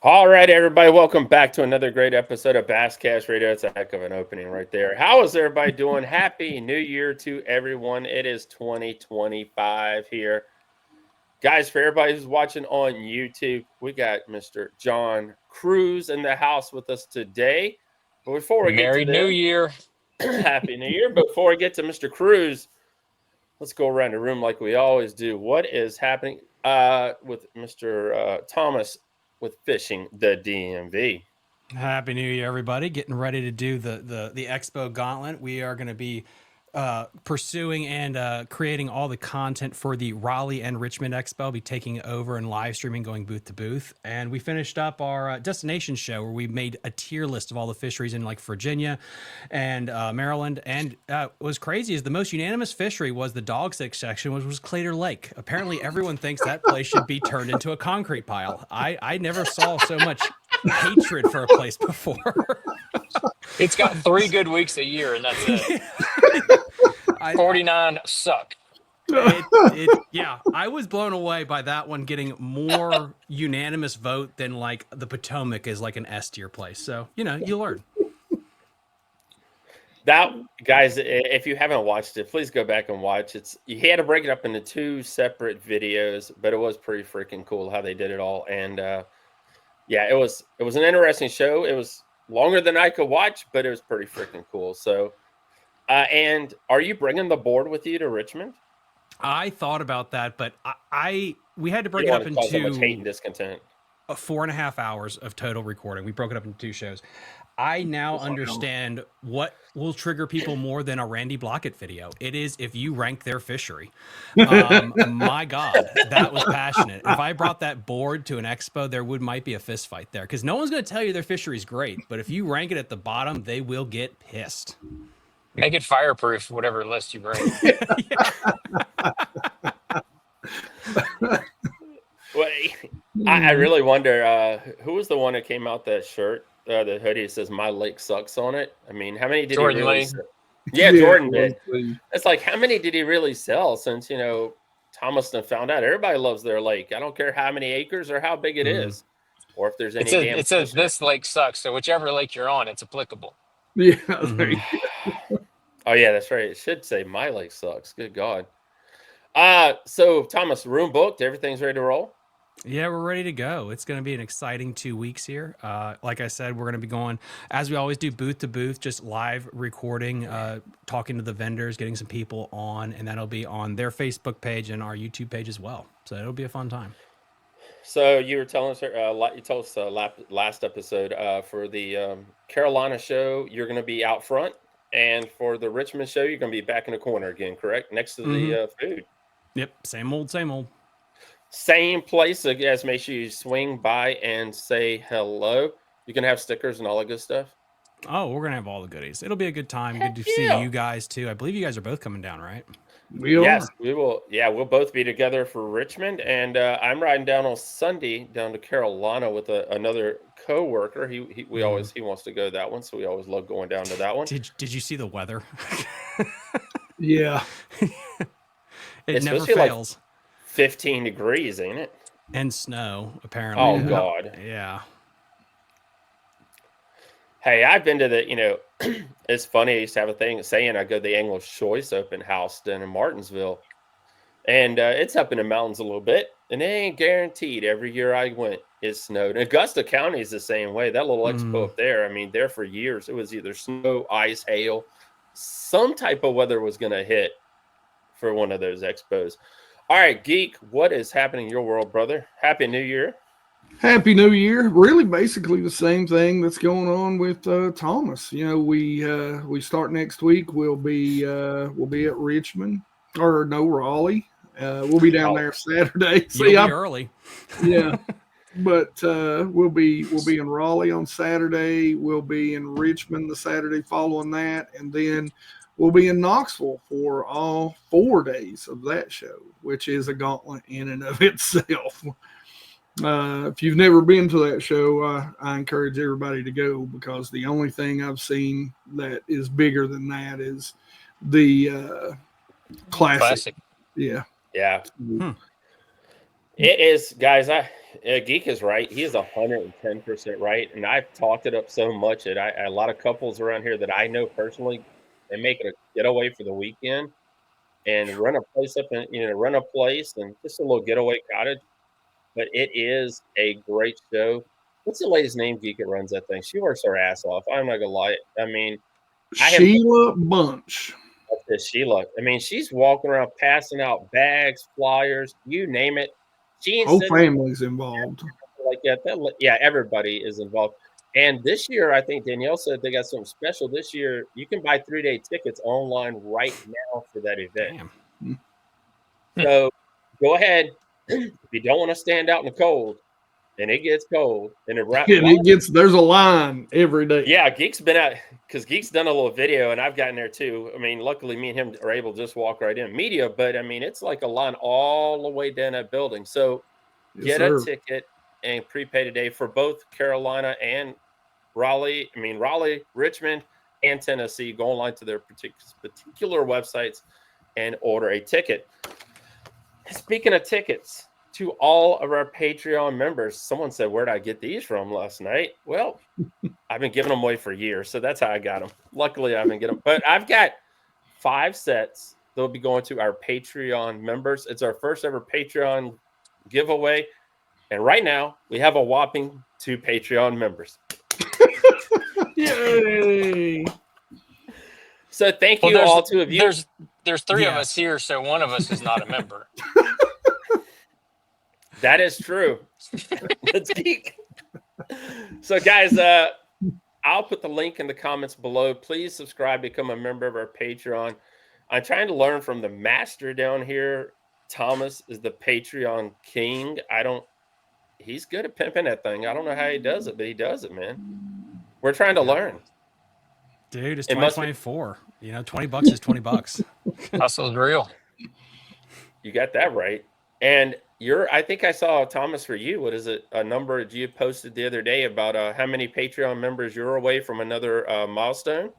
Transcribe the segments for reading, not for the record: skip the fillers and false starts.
All right, everybody, welcome back to another great episode of Basscast Radio. It's a heck of an opening right there. How is everybody doing? Happy New Year to everyone. It is 2025 here. Guys, for everybody who's watching on YouTube, we got Mr. John Cruz in the house with us today. But before we get to Merry New them, Year. Happy New Year. But before we get to Mr. Cruz, let's go around the room like we always do. What is happening with Mr. Thomas with fishing the DMV? Happy New Year, everybody! Getting ready to do the Expo Gauntlet. We are going to be pursuing and creating all the content for the Raleigh and Richmond Expo. I'll be taking over and live streaming, going booth to booth. And we finished up our destination show where we made a tier list of all the fisheries in like Virginia and Maryland. And what was crazy is the most unanimous fishery was the dog stick section, which was Claytor Lake. Apparently, everyone thinks that place should be turned into a concrete pile. I never saw so much hatred for a place before. It's got 3 good weeks a year, and that's it. 49 suck. Yeah, I was blown away by that one getting more unanimous vote than like the Potomac is like an S tier place. So, you learn. That, guys, if you haven't watched it, please go back and watch it. He had to break it up into 2 separate videos, but it was pretty freaking cool how they did it all. And yeah, it was an interesting show. It was longer than I could watch, but it was pretty freaking cool. So, and are you bringing the board with you to Richmond? I thought about that, but we had to break You it up want to cause so much hate into and discontent. 4.5 hours of total recording. We broke it up into 2 shows. I now understand what will trigger people more than a Randy Blockett video. It is if you rank their fishery. My God, that was passionate. If I brought that board to an expo, there might be a fist fight there because no one's going to tell you their fishery is great. But if you rank it at the bottom, they will get pissed. Make it fireproof, whatever list you bring. Well, I really wonder who was the one that came out that shirt, the hoodie that says "My Lake Sucks" on it. I mean, how many did Jordan he really Lee. sell? Yeah, Jordan did. It's like, how many did he really sell? Since Thomas found out everybody loves their lake. I don't care how many acres or how big it is, or if there's any. It says this lake sucks, so whichever lake you're on, it's applicable. Yeah. Oh yeah, that's right. It should say "My Lake Sucks." Good God. So Thomas, room booked. Everything's ready to roll. Yeah, we're ready to go. It's going to be an exciting 2 weeks here. Like I said, we're going to be going, as we always do, booth to booth, just live recording, talking to the vendors, getting some people on, and that'll be on their Facebook page and our YouTube page as well. So it'll be a fun time. So you were telling us, you told us last episode for the Carolina show, you're going to be out front, and for the Richmond show, you're going to be back in the corner again, correct? Next to the food. Yep, same old, same old. Same place. So guys, make sure you swing by and say hello. You can have stickers and all that good stuff. Oh, we're going to have all the goodies. It'll be a good time. Good to see you guys, too. I believe you guys are both coming down, right? Yes, we will. Yeah, we'll both be together for Richmond. And I'm riding down on Sunday down to Carolina with another co-worker. He wants to go to that one, so we always love going down to that one. Did you see the weather? Yeah. It never fails. 15 degrees, ain't it? And snow, apparently. Oh, God. Yeah. Hey, I've been to the, it's funny. I used to have a thing saying I go to the English Choice Open House down in Martinsville. And it's up in the mountains a little bit. And it ain't guaranteed. Every year I went, it snowed. And Augusta County is the same way. That little expo up there, I mean, there for years, it was either snow, ice, hail. Some type of weather was going to hit for one of those expos. All right, Geek, what is happening in your world, brother? Happy New Year. Happy New Year. Really basically the same thing that's going on with Thomas. We start next week. We'll be at Richmond or no Raleigh. We'll be down there Saturday. See, You'll be early. Yeah. But we'll be in Raleigh on Saturday. We'll be in Richmond the Saturday following that, and then we'll be in Knoxville for all 4 days of that show, which is a gauntlet in and of itself. If you've never been to that show, I encourage everybody to go because the only thing I've seen that is bigger than that is the classic. Classic. Yeah. Yeah. It is, guys. Geek is right. He is 110% right. And I've talked it up so much that a lot of couples around here that I know personally, they make it a getaway for the weekend and run a place up and run a place and just a little getaway cottage. But it is a great show. What's the lady's name? Geek that runs that thing. She works her ass off. I'm not gonna lie. I mean, I have Sheila Bunch. this Sheila. I mean, she's walking around passing out bags, flyers, you name it. She ain't Whole sitting family's involved. like that. Yeah, everybody is involved. And this year, I think Danielle said they got something special. This year, you can buy 3-day tickets online right now for that event. Damn. So go ahead. If you don't want to stand out in the cold, and it gets cold, and There's a line every day. Yeah, Geek's been out because Geek's done a little video, and I've gotten there too. I mean, luckily, me and him are able to just walk right in media, but I mean, it's like a line all the way down that building. So get a ticket and prepay today for both Carolina and Raleigh. I mean, Raleigh, Richmond, and Tennessee. Go online to their particular websites and order a ticket. Speaking of tickets, to all of our Patreon members, someone said, "Where'd I get these from last night?" Well, I've been giving them away for years, so that's how I got them. Luckily, I haven't get them, but I've got 5 sets that'll be going to our Patreon members. It's our first ever Patreon giveaway, and right now we have a whopping 2 Patreon members. Yay! So thank you all 2 of you. There's 3 of us here, so one of us is not a member. That is true. Let's geek. So, guys, I'll put the link in the comments below. Please subscribe, become a member of our Patreon. I'm trying to learn from the master down here. Thomas is the Patreon king. He's good at pimping that thing. I don't know how he does it, but he does it, man. We're trying to learn. Dude, it's 2024. $20 is $20. Hustle's real. You got that right. And I think I saw, Thomas, for you, what is it, a number that you posted the other day about how many Patreon members you're away from another milestone?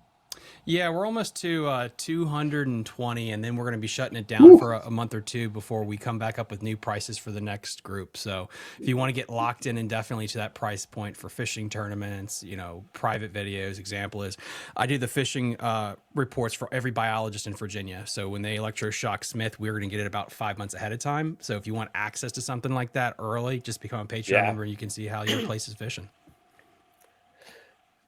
Yeah, we're almost to 220, and then we're going to be shutting it down for a month or 2 before we come back up with new prices for the next group. So if you want to get locked in indefinitely to that price point for fishing tournaments, private videos, example is I do the fishing reports for every biologist in Virginia. So when they electroshock Smith, we're going to get it about 5 months ahead of time. So if you want access to something like that early, just become a Patreon member and you can see how your place is fishing.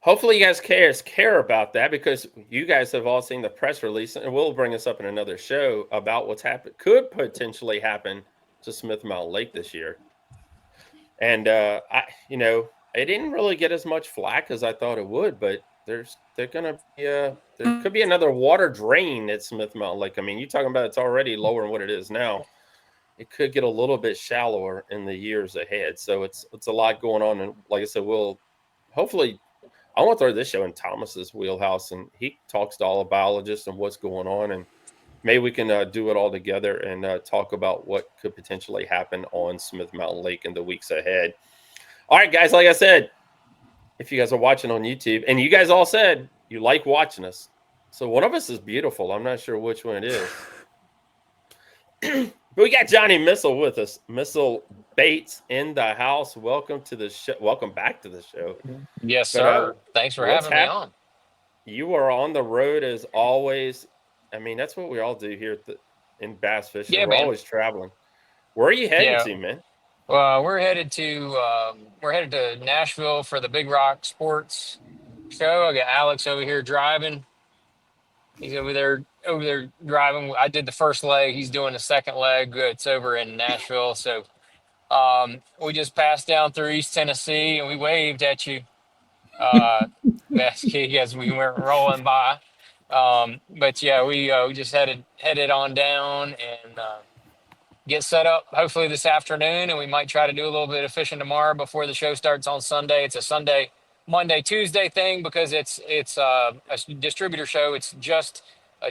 Hopefully you guys care about that, because you guys have all seen the press release, and we'll bring us up in another show about what's could potentially happen to Smith Mountain Lake this year. And it didn't really get as much flack as I thought it would, but there could be another water drain at Smith Mountain Lake. I mean, you're talking about it's already lower than what it is now. It could get a little bit shallower in the years ahead. So it's a lot going on, and like I said, we'll hopefully. I want to throw this show in Thomas's wheelhouse, and he talks to all the biologists and what's going on, and maybe we can do it all together and talk about what could potentially happen on Smith Mountain Lake in the weeks ahead. All right, guys, like I said, if you guys are watching on YouTube, and you guys all said you like watching us, so one of us is beautiful. I'm not sure which one it is. But we got Johnny Missile with us. Missile Baits in the house. Welcome to the show. Welcome back to the show. Yes, sir. Thanks for having me on. You are on the road as always. I mean, that's what we all do here in bass fishing. Yeah, we're always traveling. Where are you headed to, man? Well, we're headed to Nashville for the Big Rock Sports show. I got Alex over here driving. He's over there driving. I did the first leg. He's doing the second leg. It's over in Nashville. So we just passed down through East Tennessee and we waved at you, as we went rolling by. But yeah, we just headed on down and get set up hopefully this afternoon, and we might try to do a little bit of fishing tomorrow before the show starts on Sunday. It's a Sunday, Monday, Tuesday thing because it's a distributor show. It's just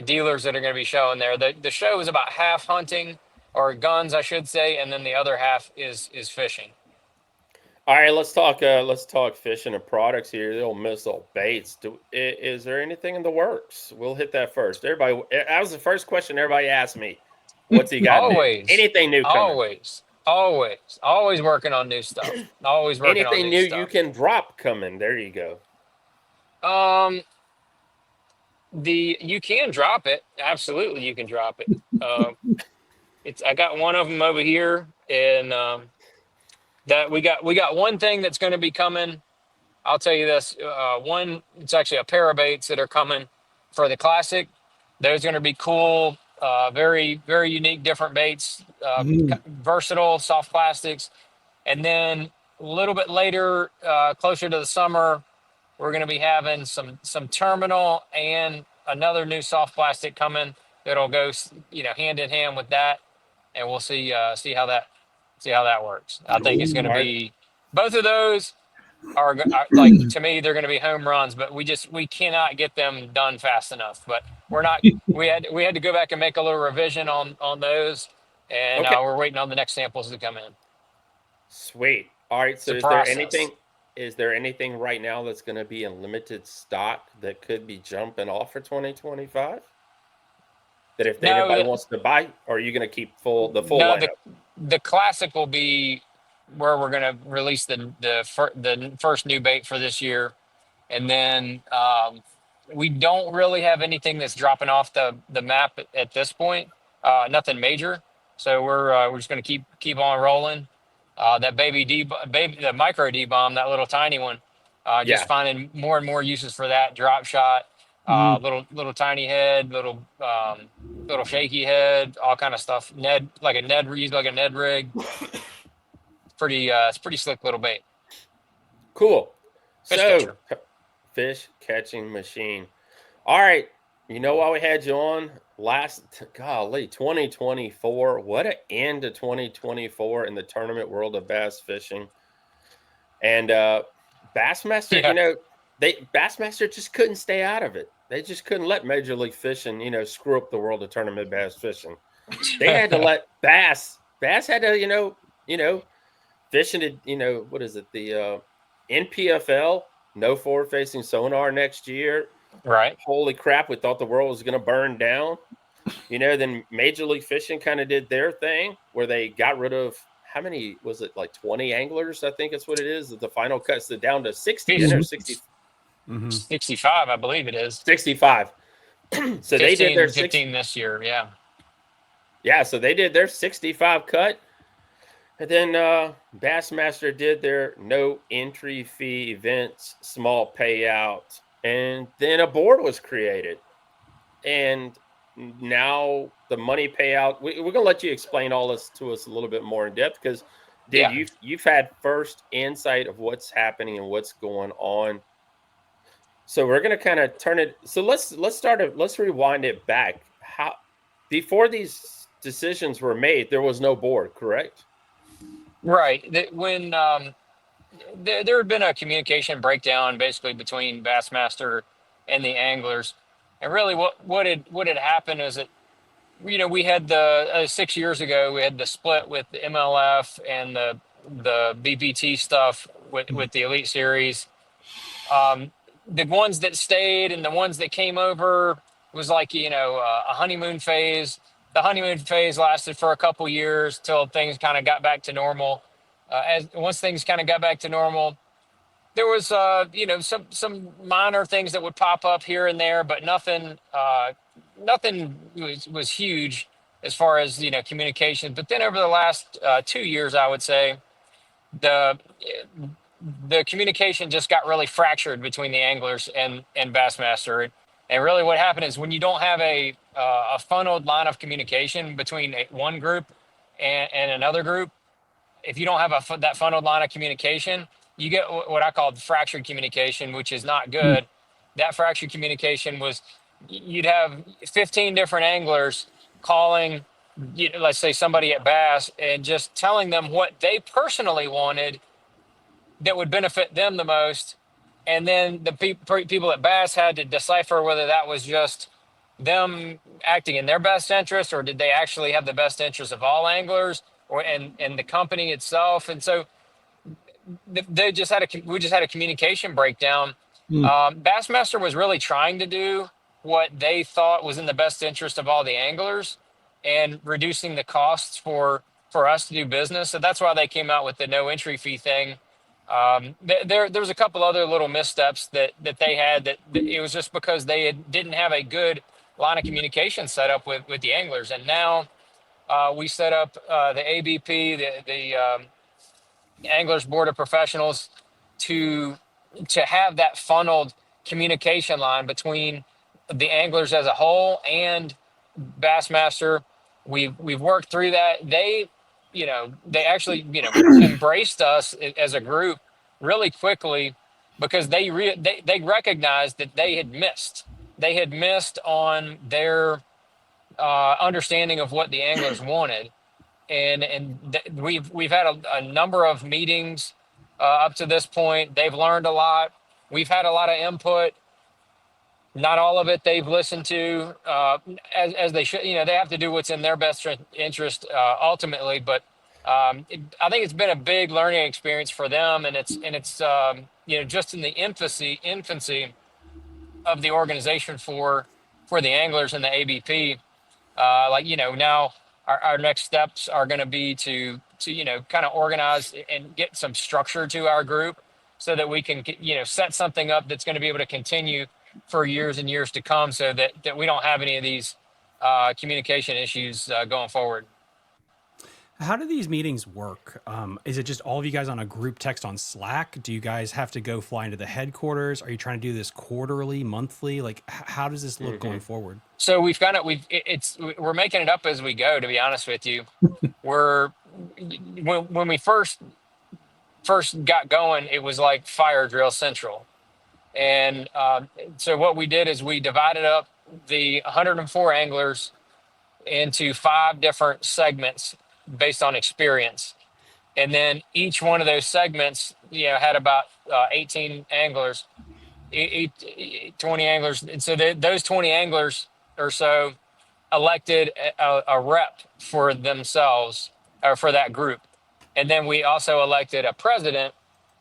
dealers that are going to be showing there. The show is about half hunting, or guns, I should say, and then the other half is fishing. All right, let's talk fishing and products here. The old Missile Baits. Is there anything in the works? We'll hit that first. That was the first question everybody asked me. What's he got? Always. Anything new coming? Always. Always working on new stuff. Always working on Anything new new you stuff. can drop coming. There you go. Um, the you can drop it. Absolutely, you can drop it. It's I got one of them over here, and that we got one thing that's going to be coming. I'll tell you this. One, it's actually a pair of baits that are coming for the classic. Those are going to be cool. Very very unique, different baits. Mm. Versatile, soft plastics. And then a little bit later, closer to the summer, we're going to be having some terminal and another new soft plastic coming that'll go hand in hand with that, and we'll see how that works. I think it's going to All Ooh. right. be both of those are like, to me, they're going to be home runs, but we cannot get them done fast enough. But we're not. We had to go back and make a little revision on those, and Okay. we're waiting on the next samples to come in. Sweet. All right. It's So a process. is there anything right now that's going to be in limited stock that could be jumping off for 2025? That if No, anybody wants to buy, or are you going to keep the full no, lineup? the classic will be where we're going to release the first new bait for this year, and then we don't really have anything that's dropping off the map at this point. Nothing major, so we're just going to keep on rolling. That baby, the micro D bomb, that little tiny one. Just Yeah. finding more and more uses for that drop shot. Mm. Little tiny head, little shaky head, all kind of stuff. Ned like a Ned used like a Ned rig. It's pretty slick little bait. Cool. Fish So, catcher. fish catching machine. All right. You know why we had you on golly, 2024. What an end to 2024 in the tournament world of bass fishing. And Bassmaster, Yeah. Bassmaster just couldn't stay out of it. They just couldn't let Major League Fishing, screw up the world of tournament bass fishing. They had to let Bass had to, fishing it, what is it? The NPFL, no forward facing sonar next year. Right. Holy crap, we thought the world was going to burn down. Then Major League Fishing kind of did their thing where they got rid of how many was it, like 20 anglers? I think that's what it is. The final cuts it down to 60 in or He's 60, Mm-hmm. 65, I believe it is. 65. So they did their 15 this year. Yeah. yeah, so they did their 65 cut. And then Bassmaster did their no entry fee events, small payout. And then a board was created. And now the money payout, we're going to let you explain all this to us a little bit more in depth because Yeah. you've had first insight of what's happening and what's going on. So we're going to kind of turn it. So let's rewind it back. How before these decisions were made, there was no board, correct? Right. When there had been a communication breakdown basically between Bassmaster and the anglers, and really what had happened is that we had the 6 years ago we had the split with the MLF and the BPT stuff with the Elite Series. The ones that stayed and the ones that came over was like a honeymoon phase. The honeymoon phase lasted for a couple years till things kind of got back to normal. As once things kind of got back to normal, there was some minor things that would pop up here and there, but nothing was huge as far as communication. But then over the last 2 years, I would say the the communication just got really fractured between the anglers and Bassmaster. And really, what happened is when you don't have a funneled line of communication between one group and another group, if you don't have that funneled line of communication, you get what I call fractured communication, which is not good. That fractured communication was you'd have 15 different anglers calling, let's say somebody at Bass, and just telling them what they personally wanted that would benefit them the most. And then the people at Bass had to decipher whether that was just them acting in their best interest, or did they actually have the best interest of all anglers, and the company itself. And so we just had a communication breakdown. Mm. Bassmaster was really trying to do what they thought was in the best interest of all the anglers and reducing the costs for for us to do business. So that's why they came out with the no entry fee thing. There's a couple other little missteps that they had that it was just because didn't have a good line of communication set up with the anglers. And now we set up the ABP, the Anglers Board of Professionals, to have that funneled communication line between the anglers as a whole and Bassmaster. We've worked through that. They actually embraced us as a group really quickly because they recognized that they had missed on their understanding of what the anglers wanted, and we've had a number of meetings up to this point. They've learned a lot. We've had a lot of input. Not all of it they've listened to as they should. They have to do what's in their best interest ultimately. But I think it's been a big learning experience for them, and it's just in the infancy of the organization for the anglers and the ABP. Now our next steps are going to be to kind of organize and get some structure to our group so that we can set something up that's going to be able to continue for years and years to come, so that we don't have any of these communication issues going forward. How do these meetings work? Is it just all of you guys on a group text on Slack? Do you guys have to go fly into the headquarters? Are you trying to do this quarterly, monthly? Like, how does this look going forward? So we're making it up as we go. To be honest with you, when we first got going, it was like fire drill central, and so what we did is we divided up the 104 anglers into 5 different segments based on experience. And then each one of those segments, had about 18 anglers, 20 anglers. And so those 20 anglers or so elected a rep for themselves or for that group. And then we also elected a president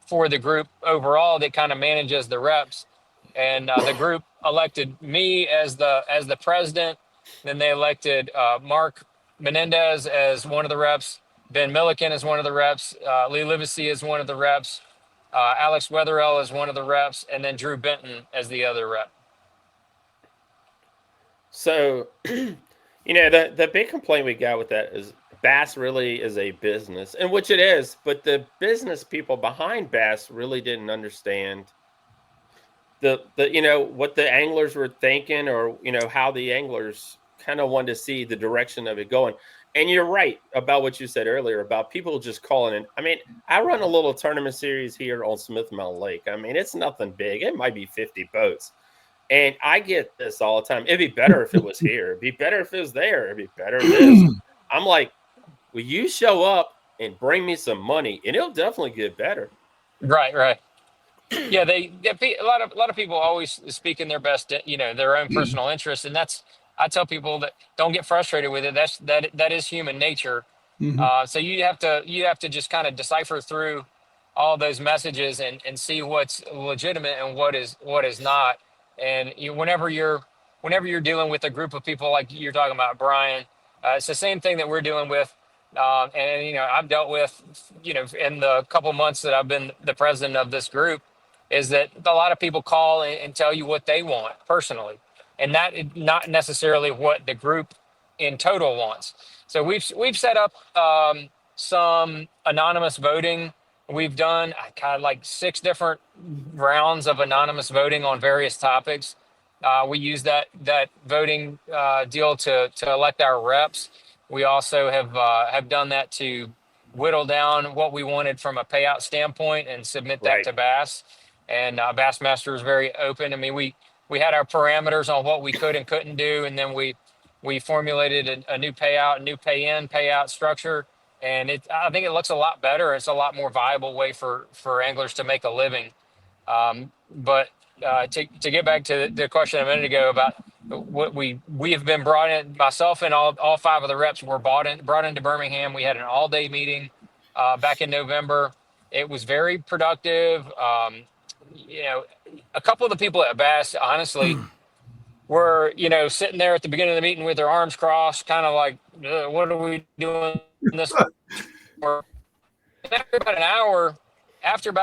for the group overall that kind of manages the reps. And the group elected me as the president. Then they elected Mark Menendez as one of the reps, Ben Milliken as one of the reps, Lee Livesey as one of the reps, Alex Wetherell as one of the reps, and then Drew Benton as the other rep. So, the big complaint we got with that is Bass really is a business, and which it is, but the business people behind Bass really didn't understand the what the anglers were thinking, or how the anglers kind of wanted to see the direction of it going. And you're right about what you said earlier about people just calling in. I mean, I run a little tournament series here on Smith Mountain Lake. I mean, it's nothing big. It might be 50 boats. And I get this all the time. It'd be better if it was here. It'd be better if it was there. It'd be better if this. I'm like, will you show up and bring me some money? And it'll definitely get better. Right. Yeah, a lot of people always speak in their best, their own personal interest, and I tell people that don't get frustrated with it. That is human nature. So you have to just kind of decipher through all those messages and see what's legitimate and what is not. And whenever you're dealing with a group of people like you're talking about, Brian, it's the same thing that we're dealing with. And I've dealt with, in the couple months that I've been the president of this group, is that a lot of people call and tell you what they want personally, and that is not necessarily what the group in total wants. So we've set up some anonymous voting. We've done kind of like 6 different rounds of anonymous voting on various topics. We use that voting deal to elect our reps. We also have done that to whittle down what we wanted from a payout standpoint and submit that Right. to Bass. And Bassmaster is very open. I mean, we had our parameters on what we could and couldn't do, and then we formulated a new payout, a new pay-in payout structure, and I think it looks a lot better. It's a lot more viable way for anglers to make a living. But to get back to the question a minute ago about what we have been brought in, myself and all 5 of the reps were brought into Birmingham. We had an all-day meeting back in November. It was very productive. A couple of the people at Bass, honestly, were, sitting there at the beginning of the meeting with their arms crossed, kind of like, what are we doing this for? And after about an hour,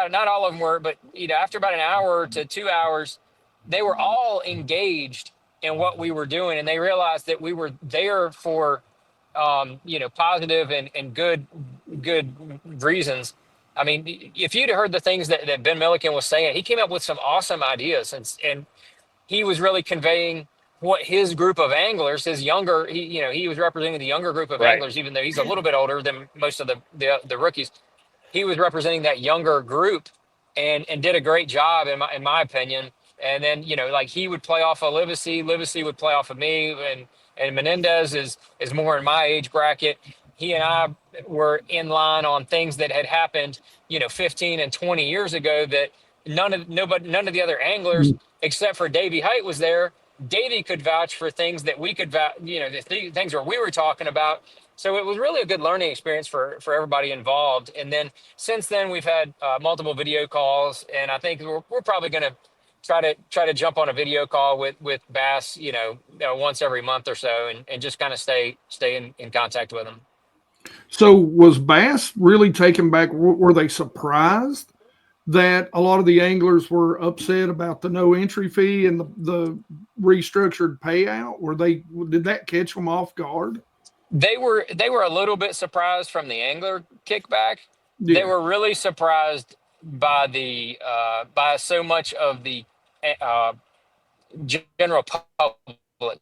not all of them were, but after about an hour to 2 hours, they were all engaged in what we were doing, and they realized that we were there for, positive and good reasons. I mean, if you'd heard the things that Ben Milliken was saying, he came up with some awesome ideas, and he was really conveying what his group of anglers, his younger, he was representing the younger group of Right. anglers, even though he's a little bit older than most of the rookies. He was representing that younger group, and did a great job in my opinion. And then like he would play off of Livesey would play off of me, and Menendez is more in my age bracket. He and I were in line on things that had happened 15 and 20 years ago, that none of the other anglers except for Davey Height was there. Davey could vouch for things that we could vouch, the things where we were talking about. So it was really a good learning experience for everybody involved. And then since then, we've had multiple video calls, and I think we're probably going to try to jump on a video call with Bass, once every month or so, and just kind of stay in contact with them. So was Bass really taken back? Were they surprised that a lot of the anglers were upset about the no entry fee and the restructured payout? Did that catch them off guard? They were a little bit surprised from the angler kickback. They Yeah. were really surprised by by so much of the uh, general public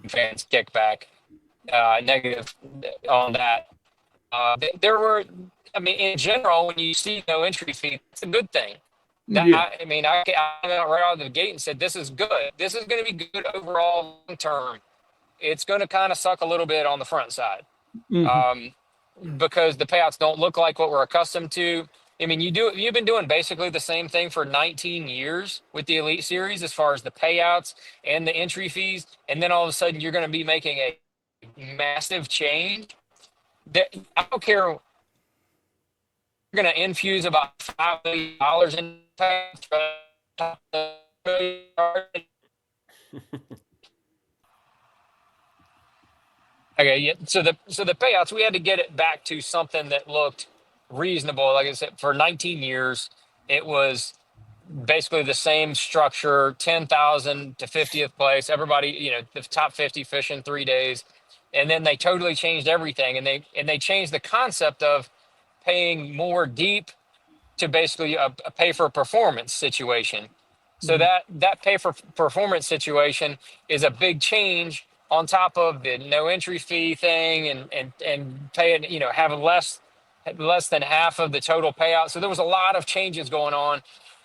fans kickback, negative on that. There were, I mean, in general, when you see no entry fee, it's a good thing. That Yeah. I mean, I came out right out of the gate and said, "This is good. This is going to be good overall long term. It's going to kind of suck a little bit on the front side." Hmm. Um, because the payouts don't look like what we're accustomed to. I mean, you've been doing basically the same thing for 19 years with the Elite Series as far as the payouts and the entry fees, and then all of a sudden you're going to be making a massive change. That I don't care. You're going to infuse about $5 million in payouts. Okay, yeah. So the payouts, we had to get it back to something that looked reasonable. Like I said, for 19 years, it was basically the same structure, 10,000 to 50th place. Everybody, the top 50 fish in 3 days. And then they totally changed everything, and they changed the concept of paying more deep to basically a pay for performance situation. So that pay for performance situation is a big change on top of the no entry fee thing, and paying, having less than half of the total payout. So there was a lot of changes going on.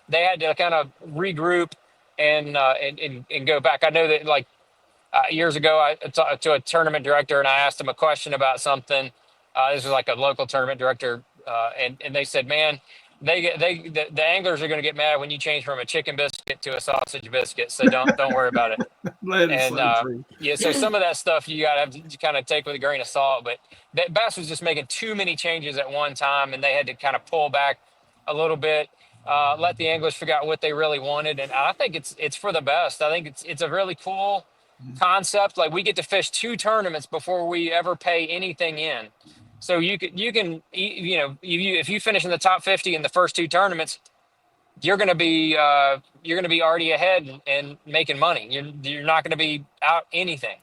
They had to kind of regroup and go back. I know that, like, years ago, I talked to a tournament director and I asked him a question about something. This was like a local tournament director, and they said, "Man, the anglers are going to get mad when you change from a chicken biscuit to a sausage biscuit. So don't worry about it." That is And so true. yeah, so some of that stuff you got to have to kind of take with a grain of salt. But that Bass was just making too many changes at one time, and they had to kind of pull back a little bit, let the anglers figure out what they really wanted. And I think it's for the best. I think it's a really cool concept. Like, we get to fish two tournaments before we ever pay anything in. So if you finish in the top 50 in the first two tournaments, you're gonna be already ahead and making money. You're not gonna be out anything.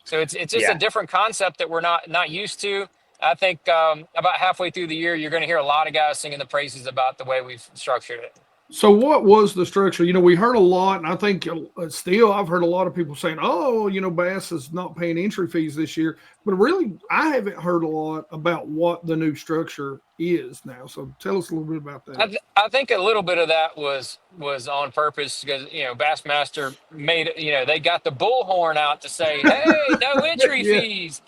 So it's just a Yeah. different concept that we're not used to. I think about halfway through the year, you're going to hear a lot of guys singing the praises about the way we've structured it. So, what was the structure? We heard a lot, and I think still I've heard a lot of people saying, "Oh, Bass is not paying entry fees this year." But really, I haven't heard a lot about what the new structure is now. So, tell us a little bit about I, that. th- I think a little bit of that was on purpose, because Bassmaster made, they got the bullhorn out to say, "Hey, no entry Yeah, fees,"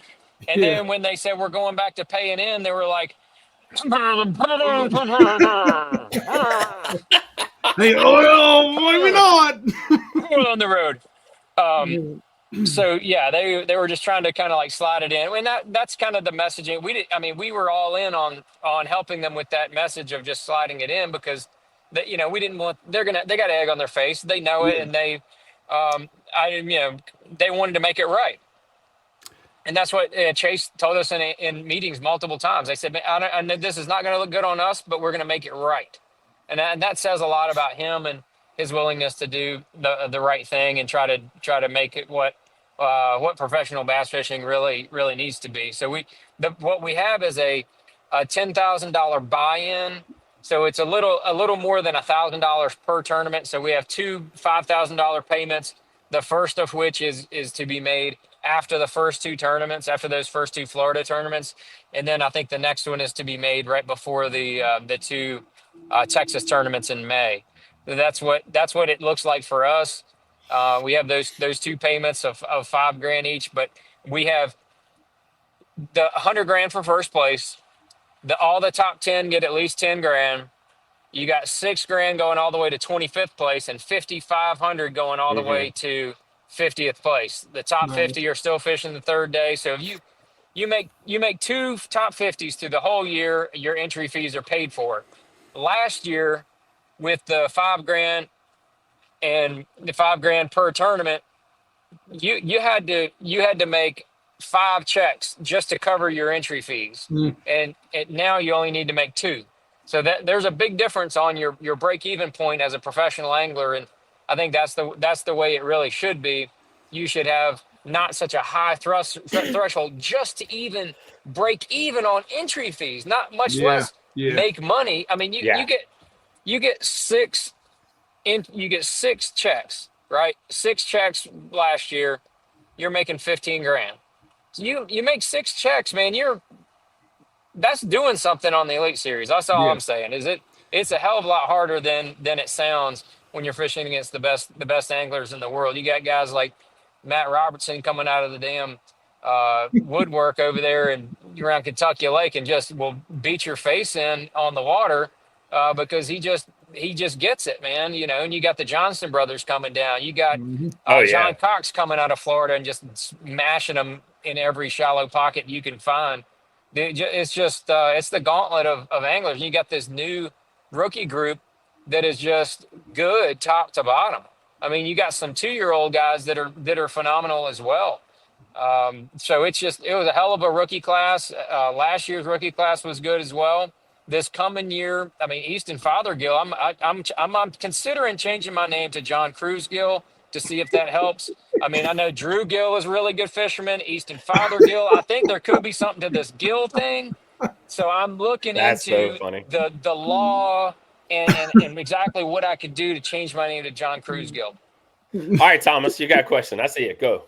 and yeah. then when they said we're going back to paying in, they were like, Hey, oh, maybe not. on the road. Um, Yeah. so yeah, they were just trying to kind of like slide it in. I mean, that's kind of the messaging. I mean, we were all in on helping them with that message of just sliding it in, because that we didn't want, they got egg on their face. They know it, Yeah. and they they wanted to make it right. And that's what Chase told us in meetings multiple times. They said, I know this is not going to look good on us, but we're going to make it right. And that says a lot about him and his willingness to do the right thing and try to make it what professional bass fishing really needs to be. So what we have is a $10,000 buy-in. So it's a little more than $1,000 per tournament. So we have two $5,000 payments. The first of which is to be made after the first two tournaments, after those first two Florida tournaments, and then I think the next one is to be made right before the two Texas tournaments in May. That's what it looks like for us. We have those two payments of $5,000 each, but we have the 100,000 for first place. All the top 10 get at least 10,000. You got 6,000 going all the way to 25th place and 5,500 going all the way Hmm. to 50th place. The top Nice. 50 are still fishing the third day. So if you make two top 50s through the whole year, your entry fees are paid for. Last year with the 5,000 and the 5,000 per tournament, you had to make five checks just to cover your entry fees, Mm, and now you only need to make two. So that there's a big difference on your break even point as a professional angler, and I think that's the way it really should be. You should have not such a high threshold just to even break even on entry fees, not much yeah, less yeah. make money. I mean, Yeah. you get you get six checks, right? Six checks last year, you're making 15,000. So you make six checks, man. That's doing something on the Elite Series. That's all Yeah. I'm saying. It's a hell of a lot harder than it sounds when you're fishing against the best anglers in the world. You got guys like Matt Robertson coming out of the damn woodwork over there and around Kentucky Lake and just will beat your face in on the water because he just gets it, man. And you got the Johnston brothers coming down. You got Hmm. Oh John yeah. Cox coming out of Florida and just smashing them in every shallow pocket you can find. It's the gauntlet of anglers. You got this new rookie group that is just good top to bottom. I mean, you got some 2-year-old guys that are phenomenal as well. So it was a hell of a rookie class. Last year's rookie class was good as well. This coming year, I mean, Easton Fothergill, I'm considering changing my name to John Cruz Gill to see if that helps. I mean, I know Drew Gill is a really good fisherman. Easton Fothergill, I think there could be something to this Gill thing. So I'm looking That's so into funny. the law and exactly what I could do to change my name to John Cruz Gill. All right, Thomas, you got a question. I see it. Go.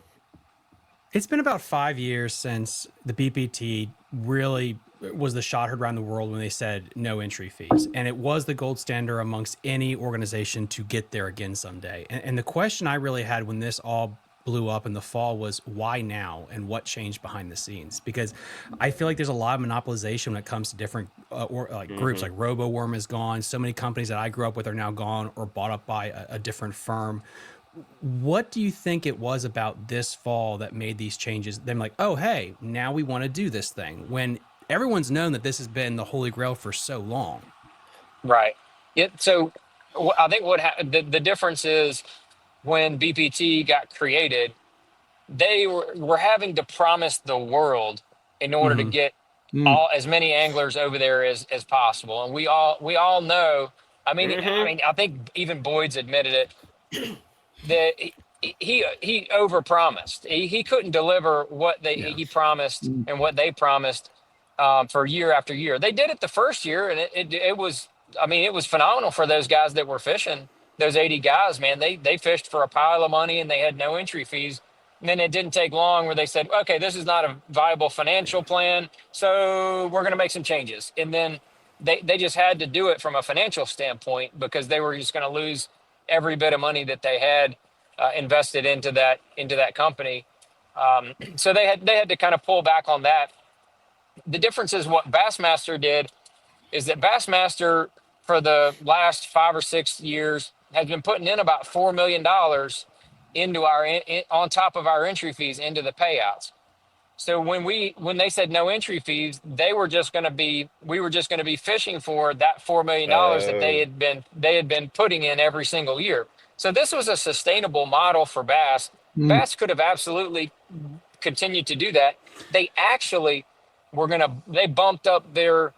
It's been about 5 years since the BPT really was the shot heard around the world when they said no entry fees. And it was the gold standard amongst any organization to get there again someday. And the question I really had when this all blew up in the fall was why now and what changed behind the scenes? Because I feel like there's a lot of monopolization when it comes to different groups. Hmm. Like RoboWorm is gone. So many companies that I grew up with are now gone or bought up by a different firm. What do you think it was about this fall that made these changes? Them like, oh, hey, now we want to do this thing when everyone's known that this has been the holy grail for so long. Right. So I think the difference is when BPT got created, they were having to promise the world in order to Mm-hmm. get Mm, all as many anglers over there as possible. And we all know. I mean, I Hmm. mean, I think even Boyd's admitted it that he overpromised. He couldn't deliver what Yeah. he promised mm, and what they promised for year after year. They did it the first year, and it was. I mean, it was phenomenal for those guys that were fishing. Those 80 guys, man, they fished for a pile of money and they had no entry fees. And then it didn't take long where they said, okay, this is not a viable financial plan, so we're going to make some changes. And then they just had to do it from a financial standpoint because they were just going to lose every bit of money that they had invested into that company. So they had to kind of pull back on that. The difference is what Bassmaster did is that Bassmaster for the last 5 or 6 years has been putting in about $4 million into on top of our entry fees into the payouts. So when they said no entry fees, we were just going to be fishing for that $4 million that they Oh. had been putting in every single year. So this was a sustainable model for Bass. Mm. Bass could have absolutely continued to do that. They actually they bumped up their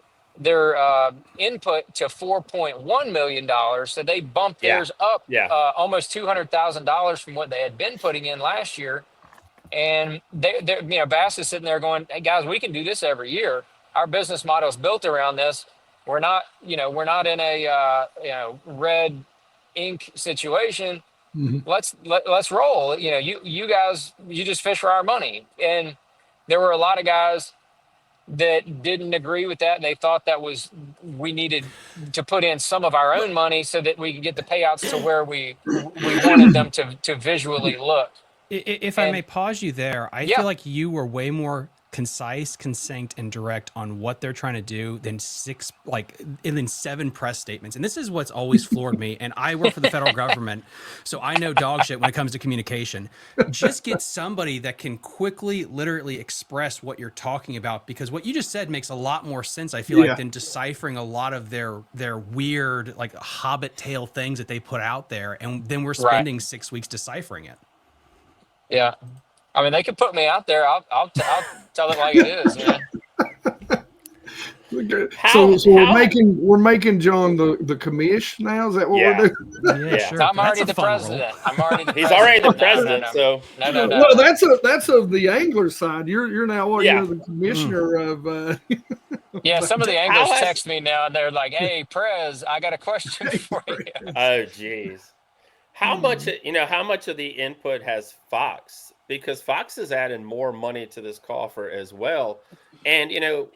input to $4.1 million. So they bumped Yeah. theirs up Yeah. almost $200,000 from what they had been putting in last year. And Bass is sitting there going, "Hey guys, we can do this every year. Our business model is built around this. We're not in a red ink situation. Mhm. Let's roll. You guys, you just fish for our money." And there were a lot of guys that didn't agree with that. They thought that was we needed to put in some of our own money so that we could get the payouts to where we wanted them to visually look. If I may And pause you there, I yeah, feel like you were way more concise, succinct, and direct on what they're trying to do than than 7 press statements. And this is what's always floored me. And I work for the federal government, so I know dog shit when it comes to communication. Just get somebody that can quickly, literally express what you're talking about, because what you just said makes a lot more sense, I feel like, Yeah. than deciphering a lot of their weird, like, hobbit tale things that they put out there. And then we're right. spending 6 weeks deciphering it. Yeah. I mean, they could put me out there. I'll tell it like it is, man. Okay. So How so we're how making John the commish now. Is that what we're Yeah. doing? Yeah, Yeah. sure. I'm That's already a the fun role. president. I'm already the He's already the president. No, no, president, no, so no, no, no. Well, that's of the angler side. You're now what? yeah. You're the commissioner of. Yeah, some of the How anglers has text me now and they're like, "Hey, Prez, I got a question for you." Oh geez. How much of the input has Fox? Because Fox is adding more money to this coffer as well. And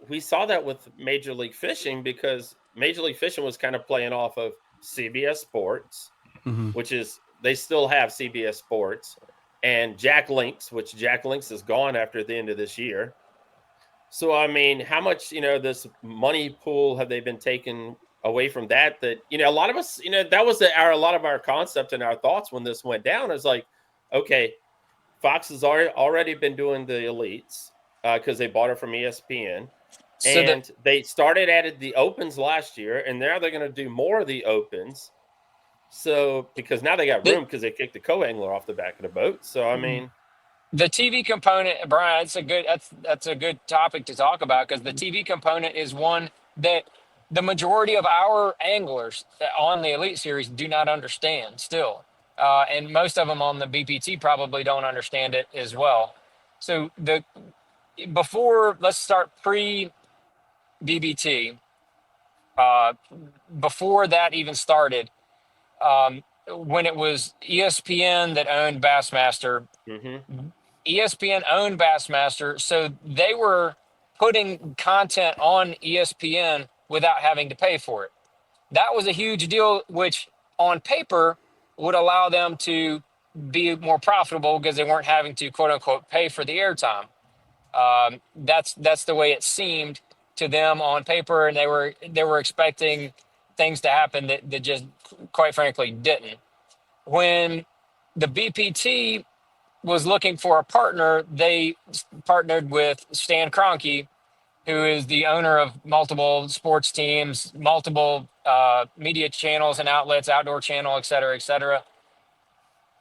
we saw that with Major League Fishing because Major League Fishing was kind of playing off of CBS Sports, Mm-hmm. which is they still have CBS Sports, and Jack Links, which Jack Links is gone after the end of this year. So I mean, how much this money pool have they been taken away from that? That a lot of us, that was a lot of our concept and our thoughts when this went down. Is like, okay, Fox has already been doing the elites because they bought it from ESPN, So the and they added the opens last year, and now they're going to do more of the opens. So because now they got the room because they kicked the co-angler off the back of the boat. So I mean, the TV component, Brian, that's a good topic to talk about because the TV component is one that the majority of our anglers on the Elite Series do not understand still, and most of them on the BPT probably don't understand it as well. So the before let's start pre BBT. Uh, Before that even started, when it was ESPN that owned Bassmaster, hmm ESPN owned Bassmaster, so they were putting content on ESPN without having to pay for it. That was a huge deal, which on paper would allow them to be more profitable because they weren't having to quote unquote pay for the airtime. That's the way it seemed to them on paper, and they were expecting things to happen that just quite frankly didn't. When the BPT was looking for a partner, they partnered with Stan Kroenke, who is the owner of multiple sports teams, multiple media channels and outlets, Outdoor Channel, et cetera, et cetera.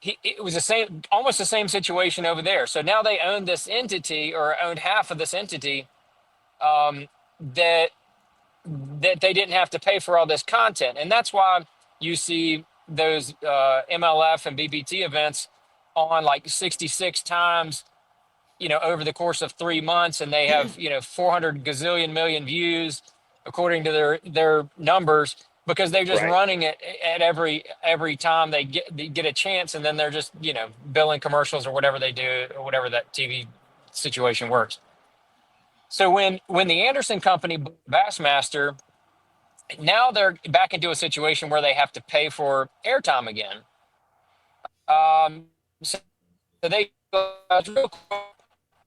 It was the same, almost the same situation over there. So now they own this entity, or owned half of this entity, um, that that they didn't have to pay for all this content, and that's why you see those MLF and BPT events on like 66 times, over the course of 3 months, and they have 400 gazillion million views according to their numbers because they're just right. running it at every time they get a chance, and then they're just billing commercials or whatever they do, or whatever that TV situation works. So when the Anderson company bought Bassmaster, now they're back into a situation where they have to pay for airtime again. So they real quick,